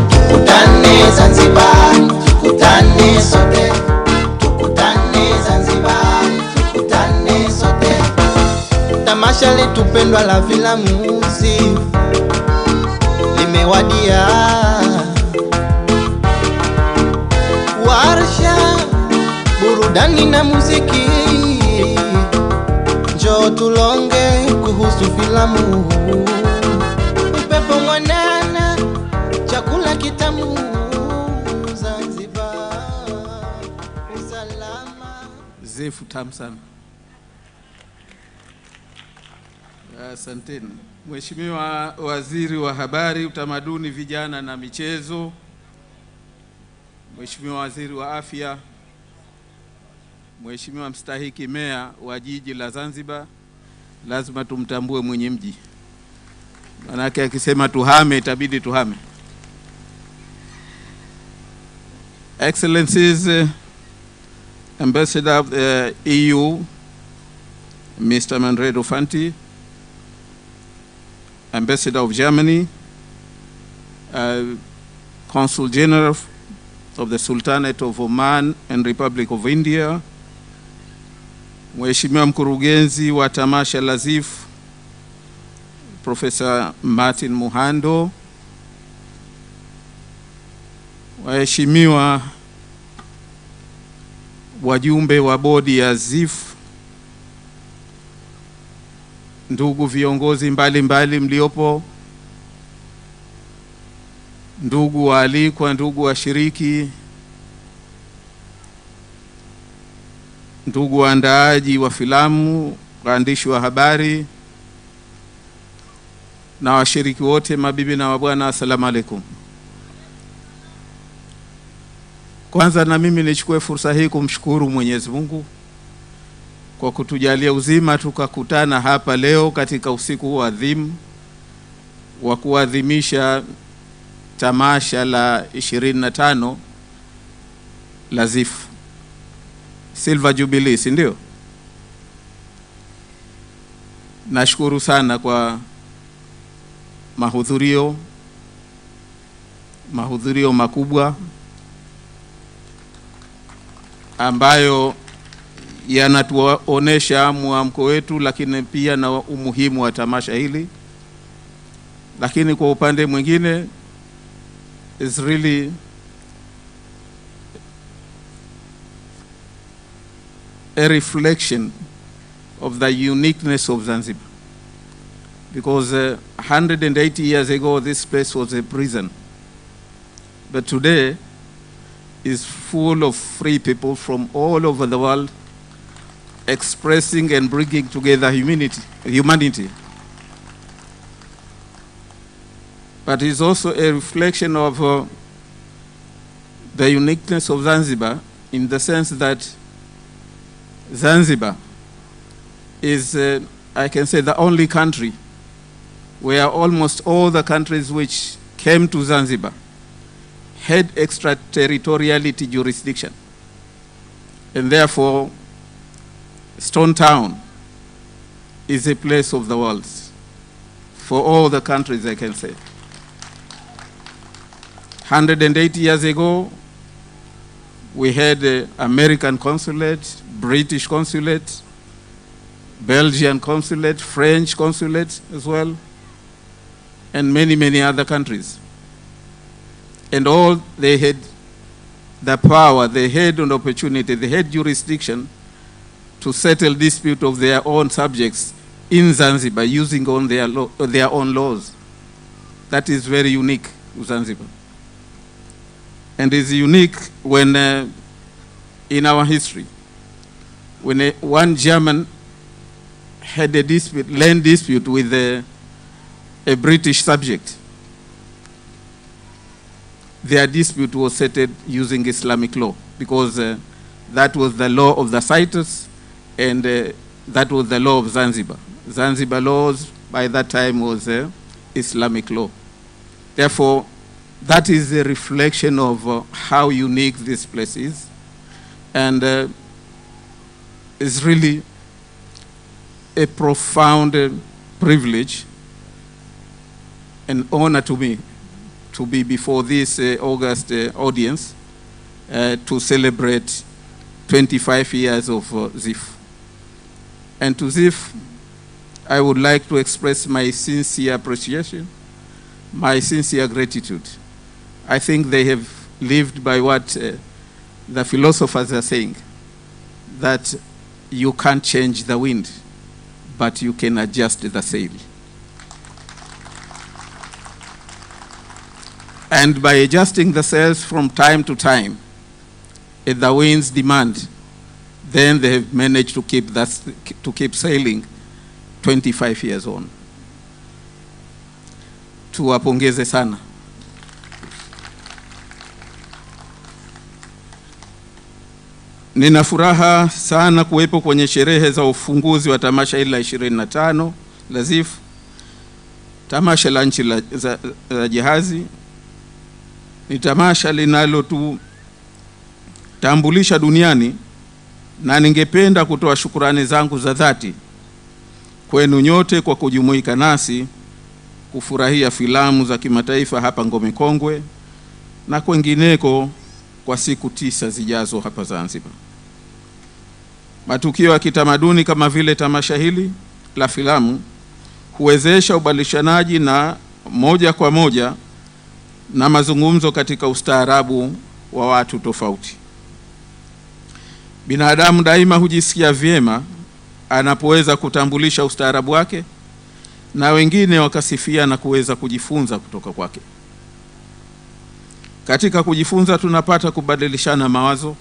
Speaker 14: Tukutane Zanzibar, tukutane sote. Tukutane Zanzibar, tukutane sote. Tamasha letu pendwa la filamu ZIFF limewadia. Warsha, burudani na muziki, njoo tulonge kuhusu filamu. Upepo mwanana, chakula kitamu.
Speaker 15: ZIFF tamu sana. Asanteni. Mheshimiwa Waziri wa Habari, Utamaduni, Vijana na Michezo, Mheshimiwa Waziri wa Afya, Mheshimiwa mstahiki Meya wa Jiji la Zanzibar, lazima tumtambue mwenye mji. Manake akisema tuhame itabidi tuhame. Excellencies, Ambassador of the EU, Mr. Manfredo Fanti, Ambassador of Germany, Consul General of the Sultanate of Oman and Republic of India, Mheshimiwa mkurugenzi wa tamasha la ZIFF, Professor Martin Muhando, waheshimiwa wajumbe wa bodi ya ZIFF, ndugu viongozi mbalimbali mliopo, ndugu waalikwa, ndugu washiriki, ndugu waandaaji wa filamu, waandishi wa habari na washiriki wote, mabibi na mabwana, asalamu alaykum. Kwanza na mimi nichukue fursa hii kumshukuru Mwenyezi Mungu kwa kutujalia uzima tukakutana hapa leo katika usiku wa adhimu wa kuadhimisha tamasha la 25 la ZIFF Silver Jubilee, si ndio? Nashukuru sana kwa mahudhurio makubwa ambayo yanatuonesha mwamko wetu, lakini pia na umuhimu wa tamasha hili. Lakini kwa upande mwingine is really a reflection of the uniqueness of Zanzibar, because 180 years ago this place was a prison, but today is full of free people from all over the world expressing and bringing together humanity. But it's also a reflection of the uniqueness of Zanzibar, in the sense that Zanzibar is, I can say, the only country where almost all the countries which came to Zanzibar had extraterritoriality jurisdiction. And therefore, Stone Town is a place of the world for all the countries, I can say. 180 years ago, we had American consulate, British consulate, Belgian consulate, French consulate as well, and many, many other countries. And all they had the power, they had an opportunity, they had jurisdiction to settle dispute of their own subjects in Zanzibar using on their own laws. That is very unique to Zanzibar. And is unique when in our history, when one German had a dispute, land dispute with a British subject, their dispute was settled using Islamic law, because that was the law of the Citus, and that was the law of Zanzibar. Zanzibar laws by that time was Islamic law. Therefore, that is a reflection of how unique this place is, and it's really a profound privilege and honor to me to be before this august audience to celebrate 25 years of ZIFF. And to ZIFF, I would like to express my sincere appreciation, my sincere gratitude. I think they have lived by what the philosophers are saying, that you can't change the wind, but you can adjust the sail. And by adjusting the sails from time to time, at the wind's demand, then they have managed to keep sailing 25 years on. Tuwapongeze sana. Nina furaha sana kuwepo kwenye sherehe za ufunguzi wa tamasha hili la 25 la ZIFF, tamasha la nchi la jahazi. Ni tamasha linalotutambulisha duniani, na ningependa kutoa shukrani zangu za dhati kwenu nyote kwa kujumuika nasi kufurahia filamu za kimataifa hapa Ngome Kongwe na kwengineko kwa siku 9 zijazo hapa Zanzibar. Matukio ya kitamaduni kama vile tamasha hili la filamu huwezesha ubadilishanaji na moja kwa moja na mazungumzo katika ustaarabu wa watu tofauti. Binadamu daima hujisikia vyema anapoweza kutambulisha ustaarabu wake na wengine wakasifia na kuweza kujifunza kutoka kwake. Katika kujifunza tunapata kubadilishana mawazo,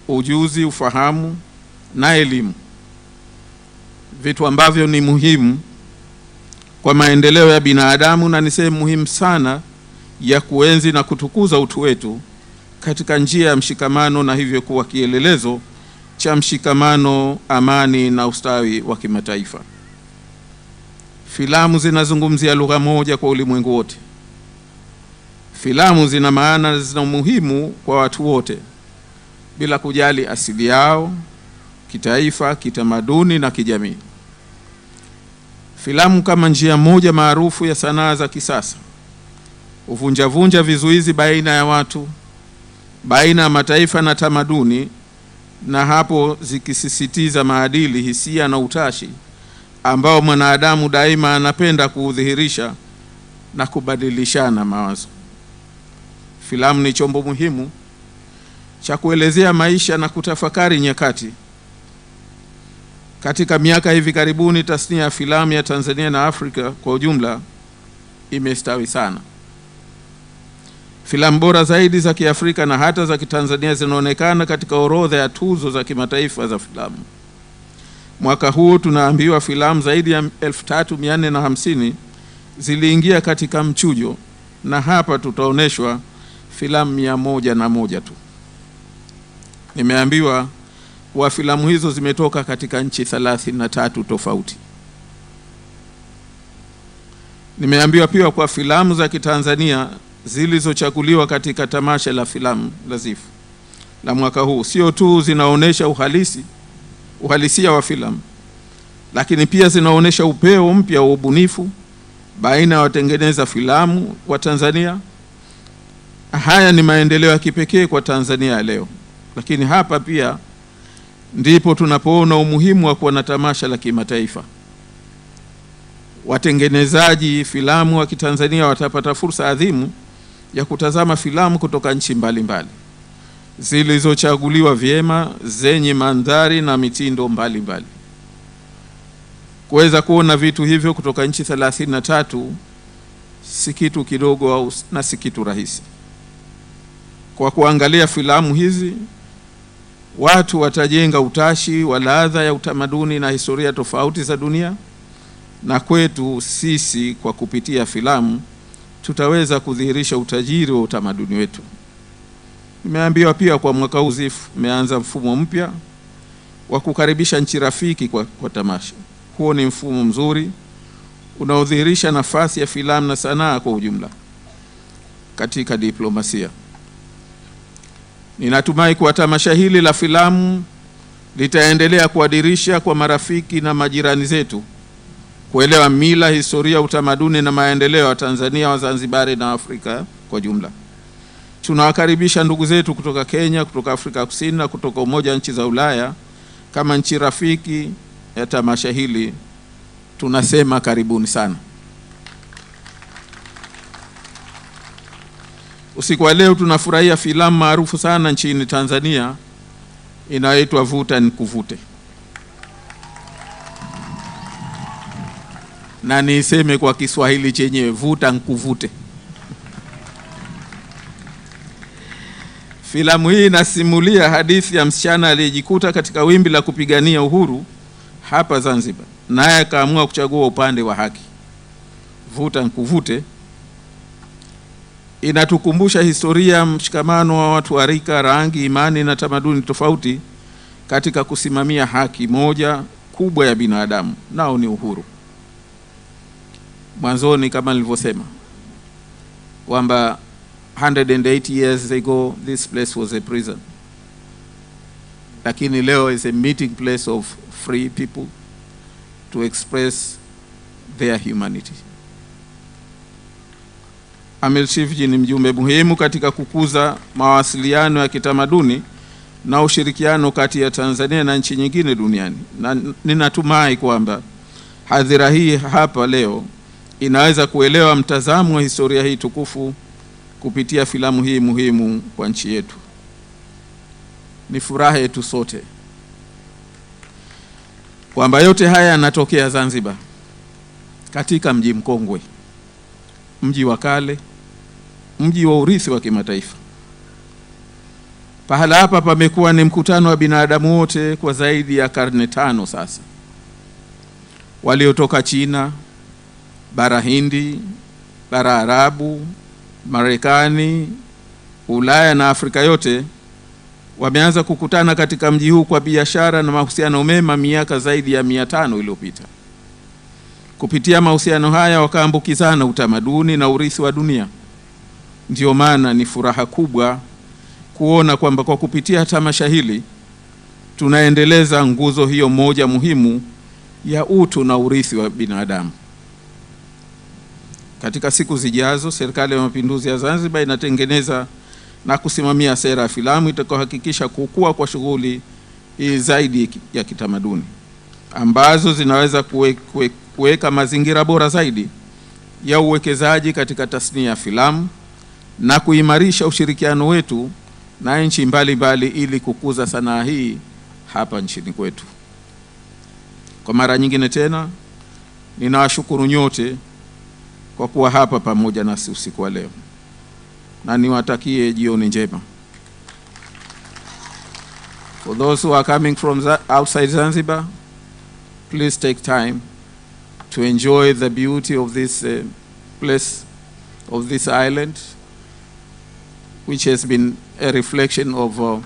Speaker 15: ujuzi, ufahamu na elimu, vitu ambavyo ni muhimu kwa maendeleo ya binadamu na ni sehemu muhimu sana ya kuenzi na kutukuza utu wetu katika njia ya mshikamano, na hivyo kuwa kielelezo cha mshikamano, amani na ustawi wa kimataifa. Filamu zinazungumzia lugha moja kwa ulimwengu wote. Filamu zina maana na zina umuhimu kwa watu wote bila kujali asili yao, kitaifa, kitamaduni na kijamii. Filamu kama njia moja maarufu ya sanaa za kisasa uvunja vizuizi baina ya watu, baina ya mataifa na tamaduni, na hapo zikisisitiza maadili, hisia na utashi ambao mwanadamu daima anapenda kuudhihirisha na kubadilishana mawazo. Filamu ni chombo muhimu cha kuelezea maisha na kutafakari nyakati. Katika miaka hivi karibuni tasnia ya filamu ya Tanzania na Afrika kwa ujumla imestawi sana. Filamu bora zaidi za Kiafrika na hata za Kitanzania zinaonekana katika orodha ya tuzo za kimataifa za filamu. Mwaka huu tunaambiwa filamu zaidi ya 3450 ziliingia katika mchujo, na hapa tutaoneshwa filamu 101 tu. Nimeambiwa wa filamu hizo zimetoka katika nchi 33 tofauti. Nimeambiwa pia kwa filamu za Kitanzania zilizochaguliwa katika tamasha la filamu la ZIFF la mwaka huu sio tu zinaonesha uhalisia wa filamu, lakini pia zinaonesha upeo mpya wa ubunifu baina ya watengeneza filamu wa Tanzania. Haya ni maendeleo ya kipekee kwa Tanzania leo, lakini hapa pia ndipo tunapoona umuhimu wa kuwa na tamasha la kimataifa. Watengenezaji filamu wa Kitanzania watapata fursa adhimu ya kutazama filamu kutoka nchi mbalimbali zilizochaguliwa vyema, zenye mandhari na mitindo mbalimbali. Kuweza kuona vitu hivyo kutoka nchi 33 si kitu kidogo au na si kitu rahisi. Kwa kuangalia filamu hizi, watu watajenga utashi wa ladha ya utamaduni na historia tofauti za dunia, na kwetu sisi kwa kupitia filamu tutaweza kudhihirisha utajiri wa utamaduni wetu. Nimeambiwa pia kwa mwaka huu ZIFF umeanza mfumo mpya wa kukaribisha nchi rafiki kwa tamasha. Huo ni mfumo mzuri unaodhihirisha nafasi ya filamu na sanaa kwa ujumla katika diplomasia. Ninatumai kwa tamasha hili la filamu litaendelea kuadirisha kwa marafiki na majirani zetu kuelewa mila, historia, utamaduni na maendeleo ya Tanzania, wa Zanzibar na Afrika kwa jumla. Tunawakaribisha ndugu zetu kutoka Kenya, kutoka Afrika Kusini na kutoka Umoja wa Nchi za Ulaya kama nchi rafiki ya tamasha hili. Tunasema karibuni sana. Usiku wa leo tunafurahia filamu maarufu sana nchini Tanzania inayoitwa Vuta Nikuvute. Na niseme kwa Kiswahili chenyewe, vuta nikuvute. Filamu hii inasimulia hadithi ya msichana aliyejikuta katika wimbi la kupigania uhuru hapa Zanzibar, naye akaamua kuchagua upande wa haki. Vuta nkuvute. Inatukumbusha historia, mshikamano wa watu wa rika, rangi, imani na tamaduni tofauti katika kusimamia haki moja kubwa ya binadamu, nao ni uhuru. Mwanzoni kama nilivyosema kwamba 180 years ago this place was a prison, lakini leo is a meeting place of free people to express their humanity. Amir Shivji ni mjumbe muhimu katika kukuza mawasiliano ya kitamaduni na ushirikiano kati ya Tanzania na nchi nyingine duniani, na ninatumai kwamba hadhira hii hapa leo inaweza kuelewa mtazamo wa historia hii tukufu kupitia filamu hii muhimu kwa nchi yetu. Ni furaha yetu sote kwamba yote haya yanatokea Zanzibar, katika mji mkongwe, mji wa kale, mji wa urithi wa kimataifa. Pahala hapa pamekuwa ni mkutano wa binadamu wote kwa zaidi ya karne 5 sasa. Waliotoka China, bara Hindi, bara Arabu, Marekani, Ulaya na Afrika yote wameanza kukutana katika mji huu kwa biashara na mahusiano mema miaka zaidi ya 500 iliyopita. Kupitia mahusiano haya wakaambukizana utamaduni na urithi wa dunia. Ndio maana ni furaha kubwa kuona kwamba kwa kupitia tamasha hili tunaendeleza nguzo hiyo moja muhimu ya utu na urithi wa binadamu. Katika siku zijazo, Serikali ya Mapinduzi ya Zanzibar inatengeneza na kusimamia sera ya filamu itakayohakikisha kukua kwa shughuli hii zaidi ya kitamaduni, ambazo zinaweza kuweka mazingira bora zaidi ya uwekezaji katika tasnia ya filamu na kuimarisha ushirikiano wetu na nchi mbalimbali ili kukuza sanaa hii hapa nchini kwetu. Kwa mara nyingine tena ninawashukuru nyote kwa kuwa hapa pamoja nasi usiku wa leo, na niwatakie jioni njema. For those who are coming from outside Zanzibar, please take time to enjoy the beauty of this place, of this island, which has been a reflection of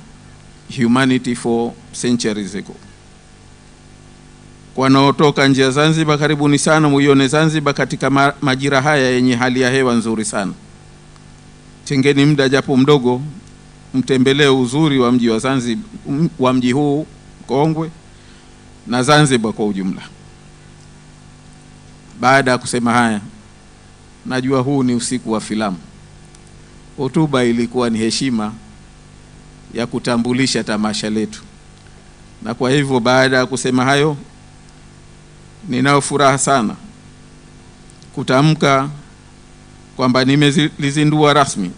Speaker 15: humanity for centuries ago. Kwa wanaotoka nje ya Zanzibar, karibuni sana muione Zanzibar katika majira haya yenye hali ya hewa nzuri sana. Tengeni muda japo mdogo mtembelee uzuri wa mji wa Zanzibar, wa mji huu kongwe na Zanzibar kwa ujumla. Baada ya kusema haya, najua huu ni usiku wa filamu. Hotuba ilikuwa ni heshima ya kutambulisha tamasha letu, na kwa hivyo baada ya kusema hayo, ninao furaha sana kutamka kwamba nimelizindua rasmi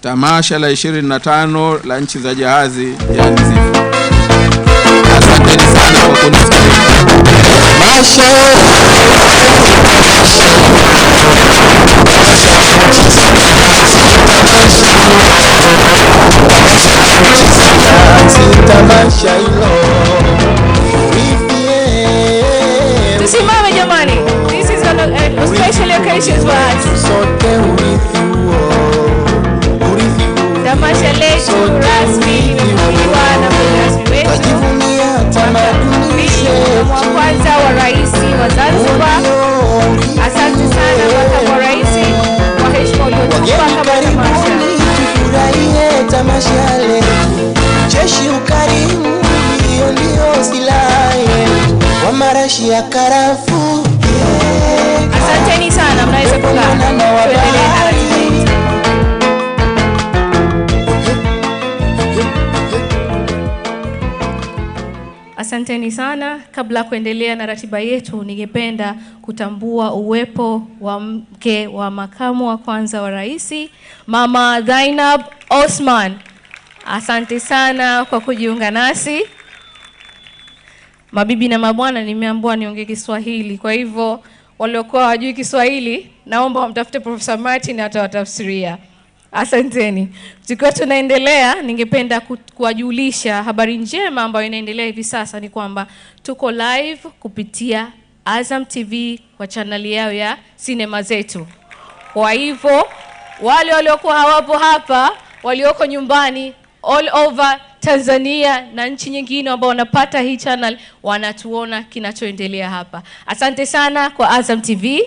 Speaker 15: tamasha la 25 la nchi za jahazi, yani ZIFF. Asanteni sana kwa kunisikiliza.
Speaker 9: Tusimame jamani. This is a special occasion for us. Tamasha letu rasmi limefunguliwa na mgeni rasmi wetu, makamu wa kwanza wa rais wa Zanzibar. Asante sana makamu wa rais kwa heshima uliyotupa kama tamasha.
Speaker 14: Tufurahie tamasha letu, jeshi ukarimu hiyo ndio silaha yetu, wa marashi ya karafu.
Speaker 9: Asanteni sana, mnaweza kukaa. Tuendelee na ratiba yetu. Asanteni sana. Kabla ya kuendelea na ratiba yetu, ningependa kutambua uwepo wa mke wa makamu wa kwanza wa rais, Mama Zainab Osman. Asante sana kwa kujiunga nasi. Mabibi na mabwana, nimeambiwa niongee Kiswahili. Kwa hivyo waliokuwa hawajui Kiswahili, naomba wamtafute Professor Martin atawatafsiria. Asanteni. Tukiwa tunaendelea, ningependa kuwajulisha habari njema ambayo inaendelea hivi sasa ni kwamba tuko live kupitia Azam TV kwa channel yao ya Sinema Zetu. Kwa hivyo, wale waliokuwa hawapo hapa, walioko nyumbani, all over Tanzania na nchi nyingine ambao wanapata hii channel, wanatuona kinachoendelea hapa. Asante sana kwa Azam TV.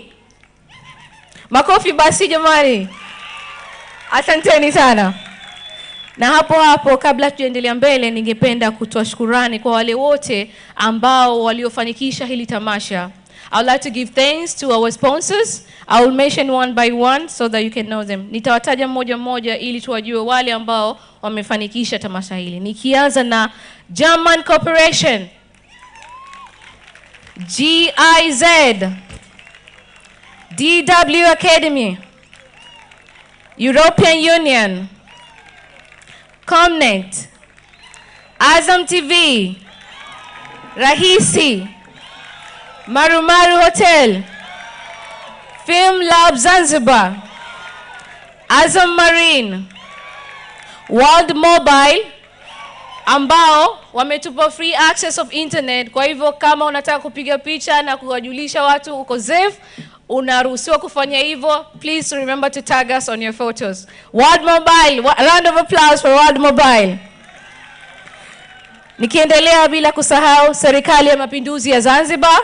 Speaker 9: Makofi basi jamani. Asanteni sana. Na hapo kabla tuendelea mbele, ningependa kutoa shukrani kwa wale wote ambao waliofanikisha hili tamasha. I would like to give thanks to our sponsors. I will mention one by one so that you can know them. Nitawataja mmoja mmoja ili tuwajue wale ambao wamefanikisha tamasha hili. Nikianza na German Corporation, GIZ, DW Academy, European Union, Comnet, Azam TV, Rahisi, Marumaru Hotel, Film Lab Zanzibar, Azam Marine, World Mobile, ambao wametupa free access of internet. Kwa hivyo kama unataka kupiga picha na kuwajulisha watu uko ZIFF, unaruhusiwa kufanya hivyo. Please remember to tag us on your photos. World Mobile, round of applause for World Mobile. Nikiendelea bila kusahau Serikali ya Mapinduzi ya Zanzibar,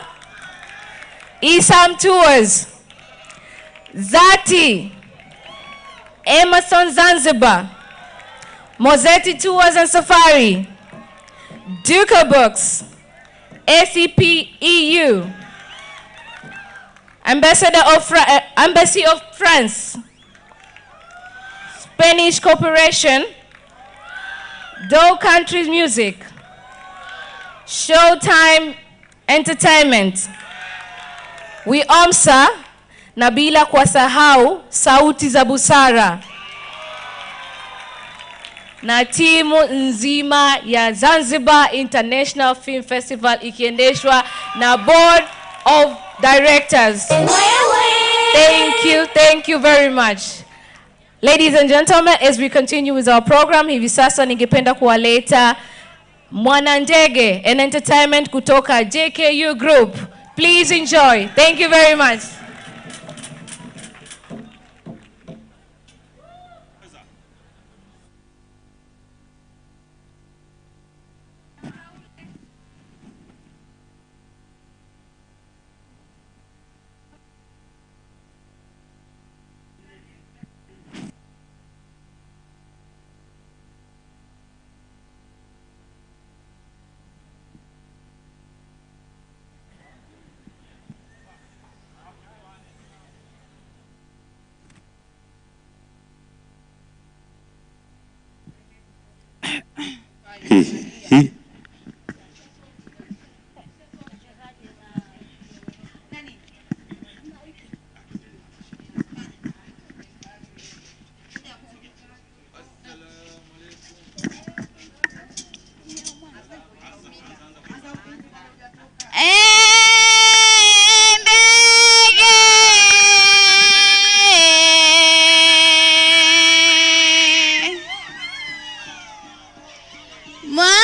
Speaker 9: Isam Tours, Zati, Emerson Zanzibar, Mozeti Tours and Safari, Duca Books, ACP EU, Embassy of France, Spanish Corporation, Doe Countries Music, Showtime Entertainment, WIOMSA, na bila kuwasahau Sauti za Busara na timu nzima ya Zanzibar International Film Festival ikiendeshwa na Board of Directors. Thank you very much. Ladies and gentlemen, as we continue with our program, hivi sasa ningependa kuwaleta Mwanandege and Entertainment kutoka JKU Group. Please enjoy. Thank you very much.
Speaker 16: Ma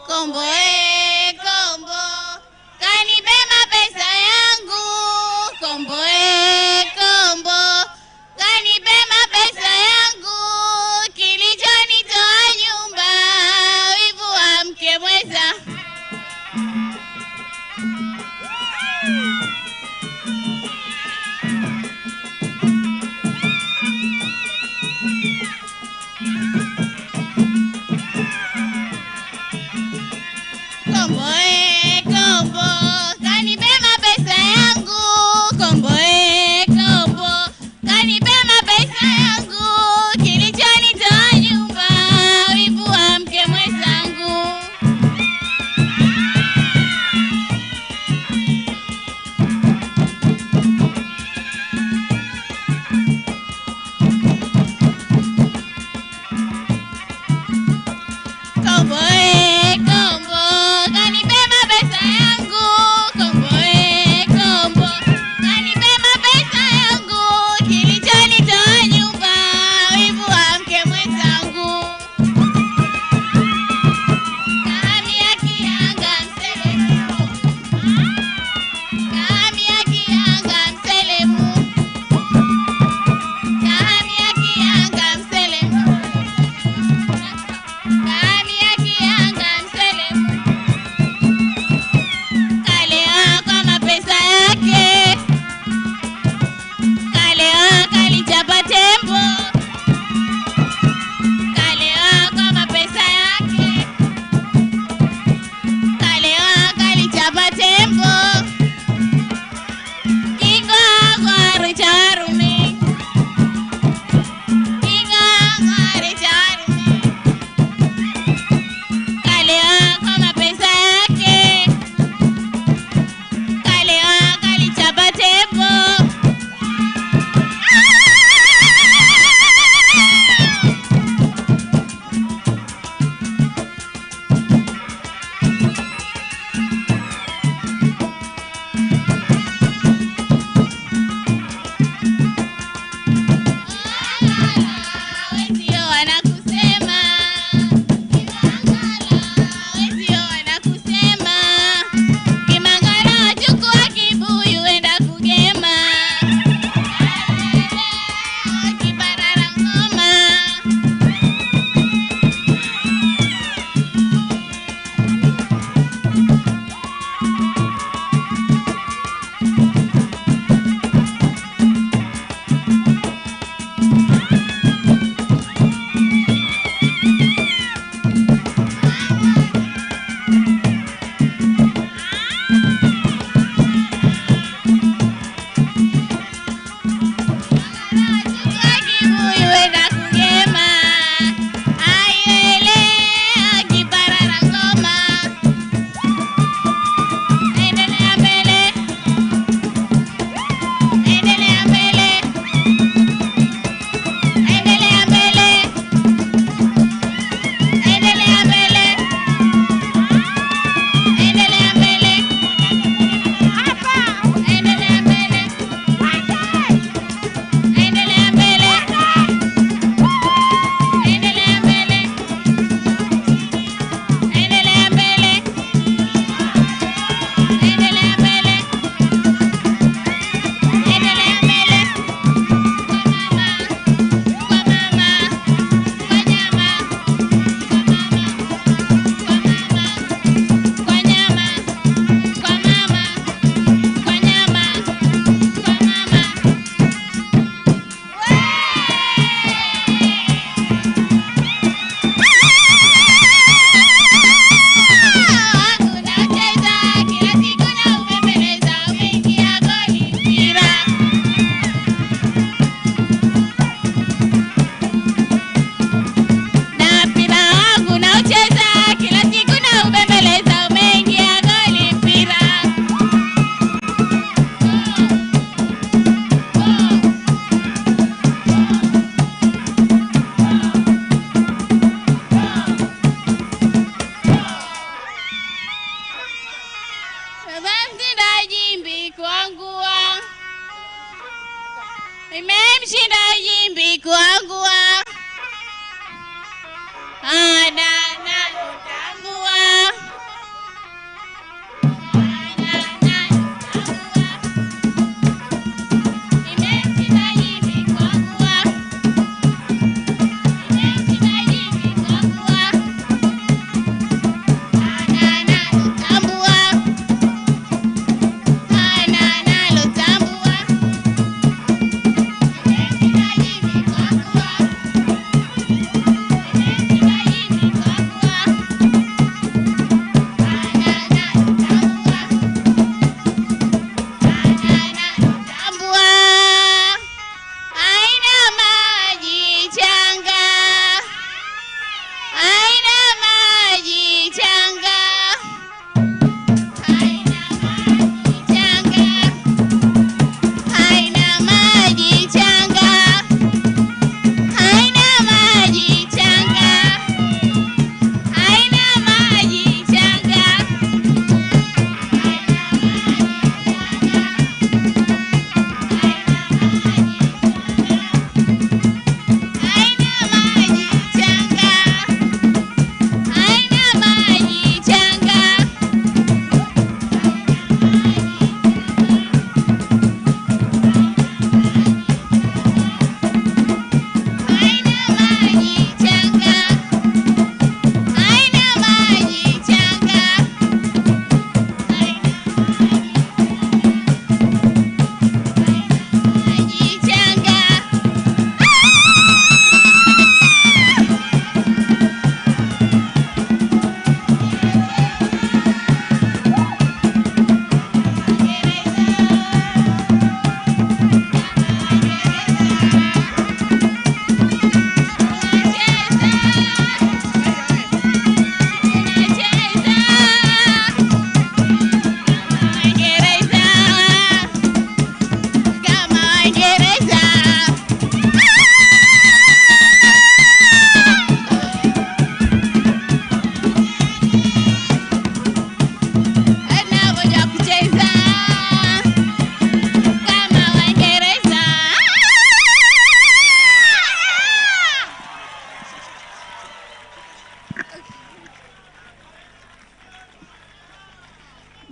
Speaker 16: Kombo, kombo, kanibeba pesa yangu. Kombo, kombo, kanibeba pesa yangu. Kilichonitoa nyumba, wivu wa mke mweza. Kombo, kombo, kanibeba pesa yangu. Kombo, kombo, kanibeba pesa yangu. Kilichonitoa nyumba, wivu wa mke mwenzangu.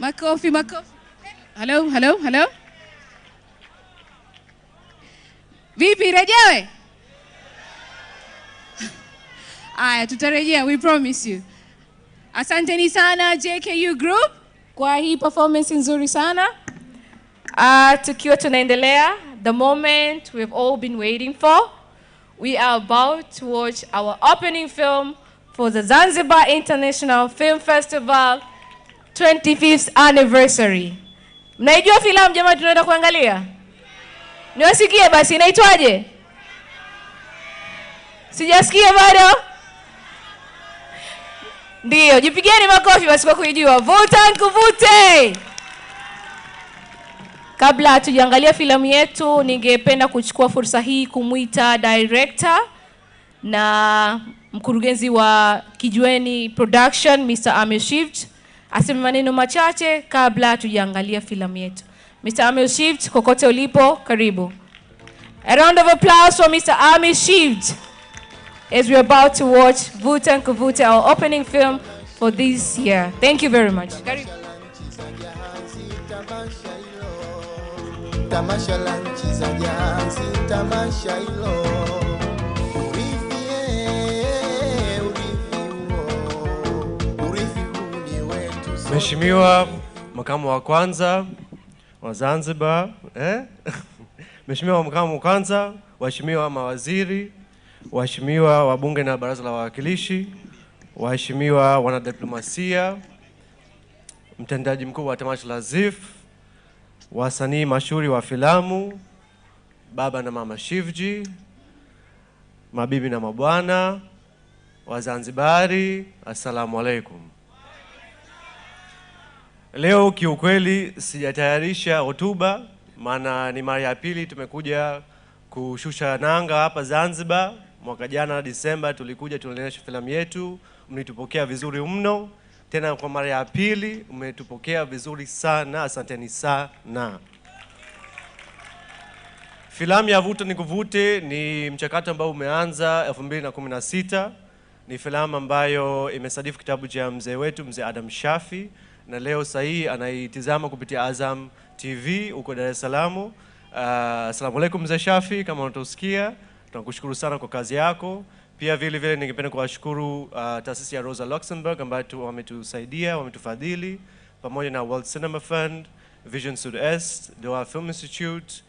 Speaker 9: Makofi, makofi. Hello, hello, hello. Vipi rejewe? Aya, tutarejea, we promise you. Asanteni sana JKU Group kwa hii performance nzuri sana. Tukiwa tunaendelea, the moment we've all been waiting for. We are about to watch our opening film for the Zanzibar International Film Festival 25th anniversary. Mnaijua filamu jamani tunaenda kuangalia? Niwasikie basi, inaitwaje? Sijasikia bado? Ndio, jipigeni makofi basi kwa kuijua. Vuta nikuvute. Kabla hatujaangalia filamu yetu, ningependa kuchukua fursa hii kumuita director na mkurugenzi wa Kijiweni Production, Mr. Amir Shift, aseme maneno machache kabla hatujaangalia filamu yetu. Mr. Amir Shift, kokote ulipo, karibu. A round of applause for Mr. Amir Shift as we're about to watch Vuta Nkuvute, our opening film for this year. Thank you very much. Karibu.
Speaker 14: Tamasha la nchi za jahazi, tamasha hilo.
Speaker 17: Mheshimiwa makamu wa kwanza wa Zanzibar, Mheshimiwa makamu wa kwanza, waheshimiwa mawaziri, waheshimiwa wabunge na baraza la wawakilishi, waheshimiwa wanadiplomasia, mtendaji mkuu wa tamasha la ZIFF, wasanii mashuhuri wa filamu, baba na mama Shivji, mabibi na mabwana, Wazanzibari, assalamu alaikum. Leo kiukweli sijatayarisha hotuba, maana ni mara ya pili tumekuja kushusha nanga hapa Zanzibar. Mwaka jana Disemba tulikuja tulionyesha filamu yetu, mlitupokea vizuri mno. Tena kwa mara ya pili umetupokea vizuri sana, asanteni sana. Filamu ya Vuta Nikuvute ni mchakato ambao umeanza 2016. Ni filamu ambayo imesadifu kitabu cha mzee wetu, mzee Adam Shafi, na leo sahihi anaitizama kupitia Azam TV huko Dar es Salaam. Asalamu alaykum mzee Shafi, kama unatusikia, tunakushukuru sana kwa kazi yako. Pia vile vile ningependa kuwashukuru taasisi ya Rosa Luxemburg ambayo wametusaidia, wametufadhili, pamoja na World Cinema Fund, Vision Sud-Est, Doha Film Institute,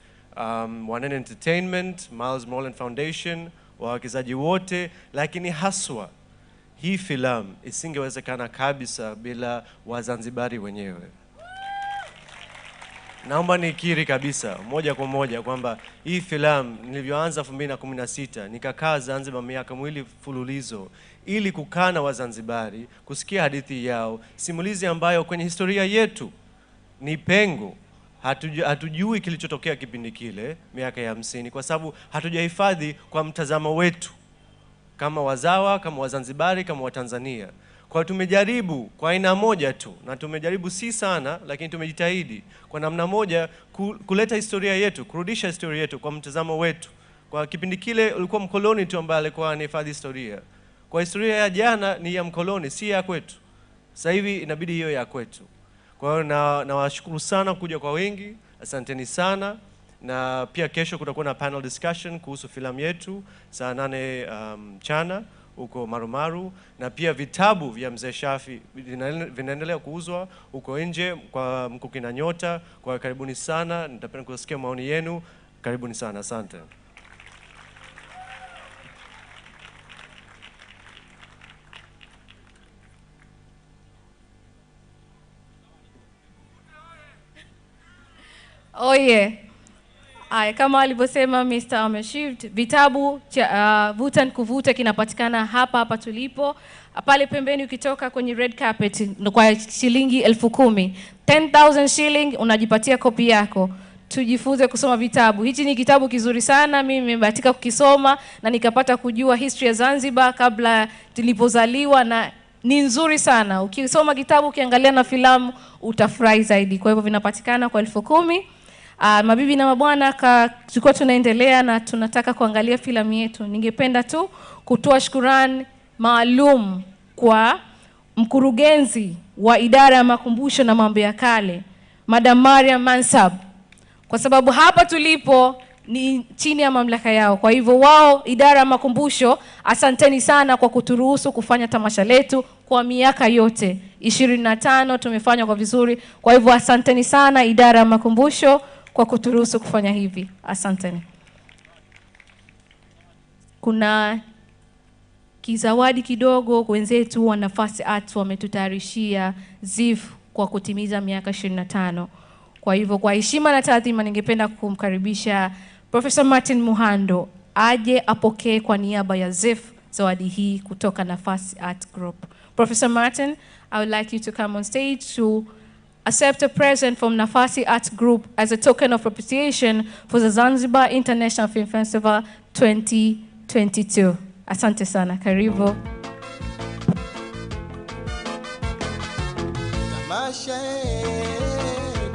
Speaker 17: One Entertainment, Miles Moreland Foundation, wawekezaji wote, lakini haswa hii filamu isingewezekana kabisa bila Wazanzibari wenyewe. Naomba nikiri kabisa moja kwa moja kwamba hii filamu nilivyoanza 2016 nikakaa Zanzibar miaka miwili fululizo ili kukaa na Wazanzibari, kusikia hadithi yao, simulizi ambayo kwenye historia yetu ni pengo. Hatujui kilichotokea kipindi kile miaka ya 50 kwa sababu hatujahifadhi kwa mtazamo wetu kama wazawa, kama Wazanzibari, kama Watanzania. Kwa tumejaribu kwa aina moja tu, na tumejaribu si sana, lakini tumejitahidi kwa namna moja kuleta historia yetu, kurudisha historia yetu kwa mtazamo wetu. Kwa kipindi kile ulikuwa mkoloni tu ambaye alikuwa anahifadhi historia. Kwa historia ya jana ni ya mkoloni, si ya kwetu. Sasa hivi inabidi hiyo ya kwetu. Kwa hiyo nawashukuru sana kuja kwa wengi, asanteni sana. Na pia kesho kutakuwa na panel discussion kuhusu filamu yetu saa 8 mchana huko Marumaru, na pia vitabu vya mzee Shafi vinaendelea kuuzwa huko nje kwa Mkuki na Nyota. Kwa karibuni sana, nitapenda kusikia maoni yenu. Karibuni sana, asante.
Speaker 9: Oh yeah. Kama alivyosema Mr. Ameshift, vitabu cha Vuta Nikuvute kinapatikana hapa tulipo. Pale pembeni ukitoka kwenye red carpet kwa shilingi 10,000. 10,000 shilling unajipatia kopi yako. Tujifunze kusoma vitabu. Hichi ni kitabu kizuri sana, mimi nimebahatika kukisoma na nikapata kujua history ya Zanzibar kabla tulipozaliwa, na ni nzuri sana. Ukisoma kitabu ukiangalia na filamu utafurahi zaidi. Kwa hivyo vinapatikana kwa 10,000. Mabibi na mabwana, tulikuwa tunaendelea na tunataka kuangalia filamu yetu. Ningependa tu kutoa shukrani maalum kwa mkurugenzi wa idara ya makumbusho na mambo ya kale, Madam Mariam Mansab, kwa sababu hapa tulipo ni chini ya mamlaka yao. Kwa hivyo wao, idara ya makumbusho, asanteni sana kwa kuturuhusu kufanya tamasha letu kwa miaka yote 25 tumefanya kwa vizuri. Kwa hivyo asanteni sana idara ya makumbusho kwa kuturuhusu kufanya hivi. Asanteni. Kuna kizawadi kidogo wenzetu wa Nafasi Arts wametutayarishia ZIFF kwa kutimiza miaka 25. Kwa hivyo kwa heshima na taadhima ningependa kumkaribisha Professor Martin Muhando aje apokee kwa niaba ya ZIFF zawadi hii kutoka Nafasi Art Group. Professor Martin, I would like you to come on stage to accept a present from Nafasi Art Group as a token of appreciation for the Zanzibar International Film Festival 2022. Asante sana, karibu.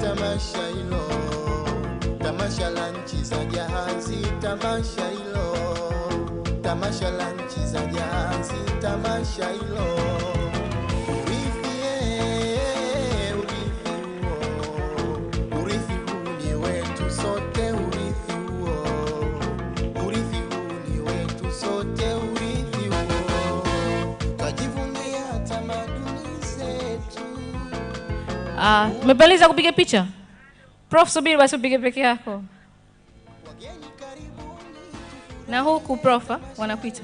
Speaker 14: Tamasha hilo, tamasha la nchi za jahazi, tamasha hilo, tamasha la nchi za jahazi, tamasha hilo. Urithi huu ni wetu sote, urithi huo, urithi huu ni wetu sote, urithi huo. Twajivunia tamaduni zetu.
Speaker 9: Umemaliza kupiga picha? Prof, subiri basi upige peke yako. Na huku prof, wanakuita.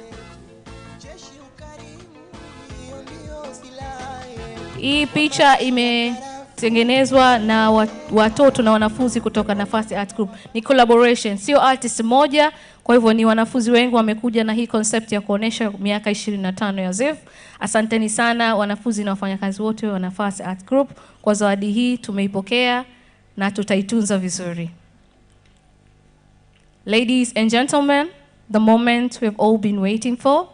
Speaker 9: Hii picha imetengenezwa na watoto na wanafunzi kutoka Nafasi Art Group. Ni collaboration, sio artist moja. Kwa hivyo ni wanafunzi wengi wamekuja na hii concept ya kuonesha miaka 25 ya ZIFF. Asanteni sana wanafunzi na wafanyakazi wote wa Nafasi Art Group kwa zawadi hii, tumeipokea na tutaitunza vizuri. Ladies and gentlemen, the moment we've all been waiting for.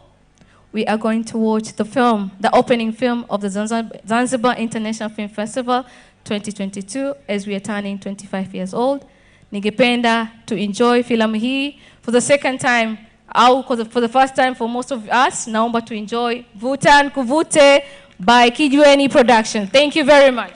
Speaker 9: We are going to watch the film, the opening film of the Zanzibar International Film Festival 2022 as we are turning 25 years old. Ningependa to enjoy filamu hii for the second time, au for the first time for most of us. Naomba to enjoy Vuta Nkuvute by Kijueni Production. Thank you very much.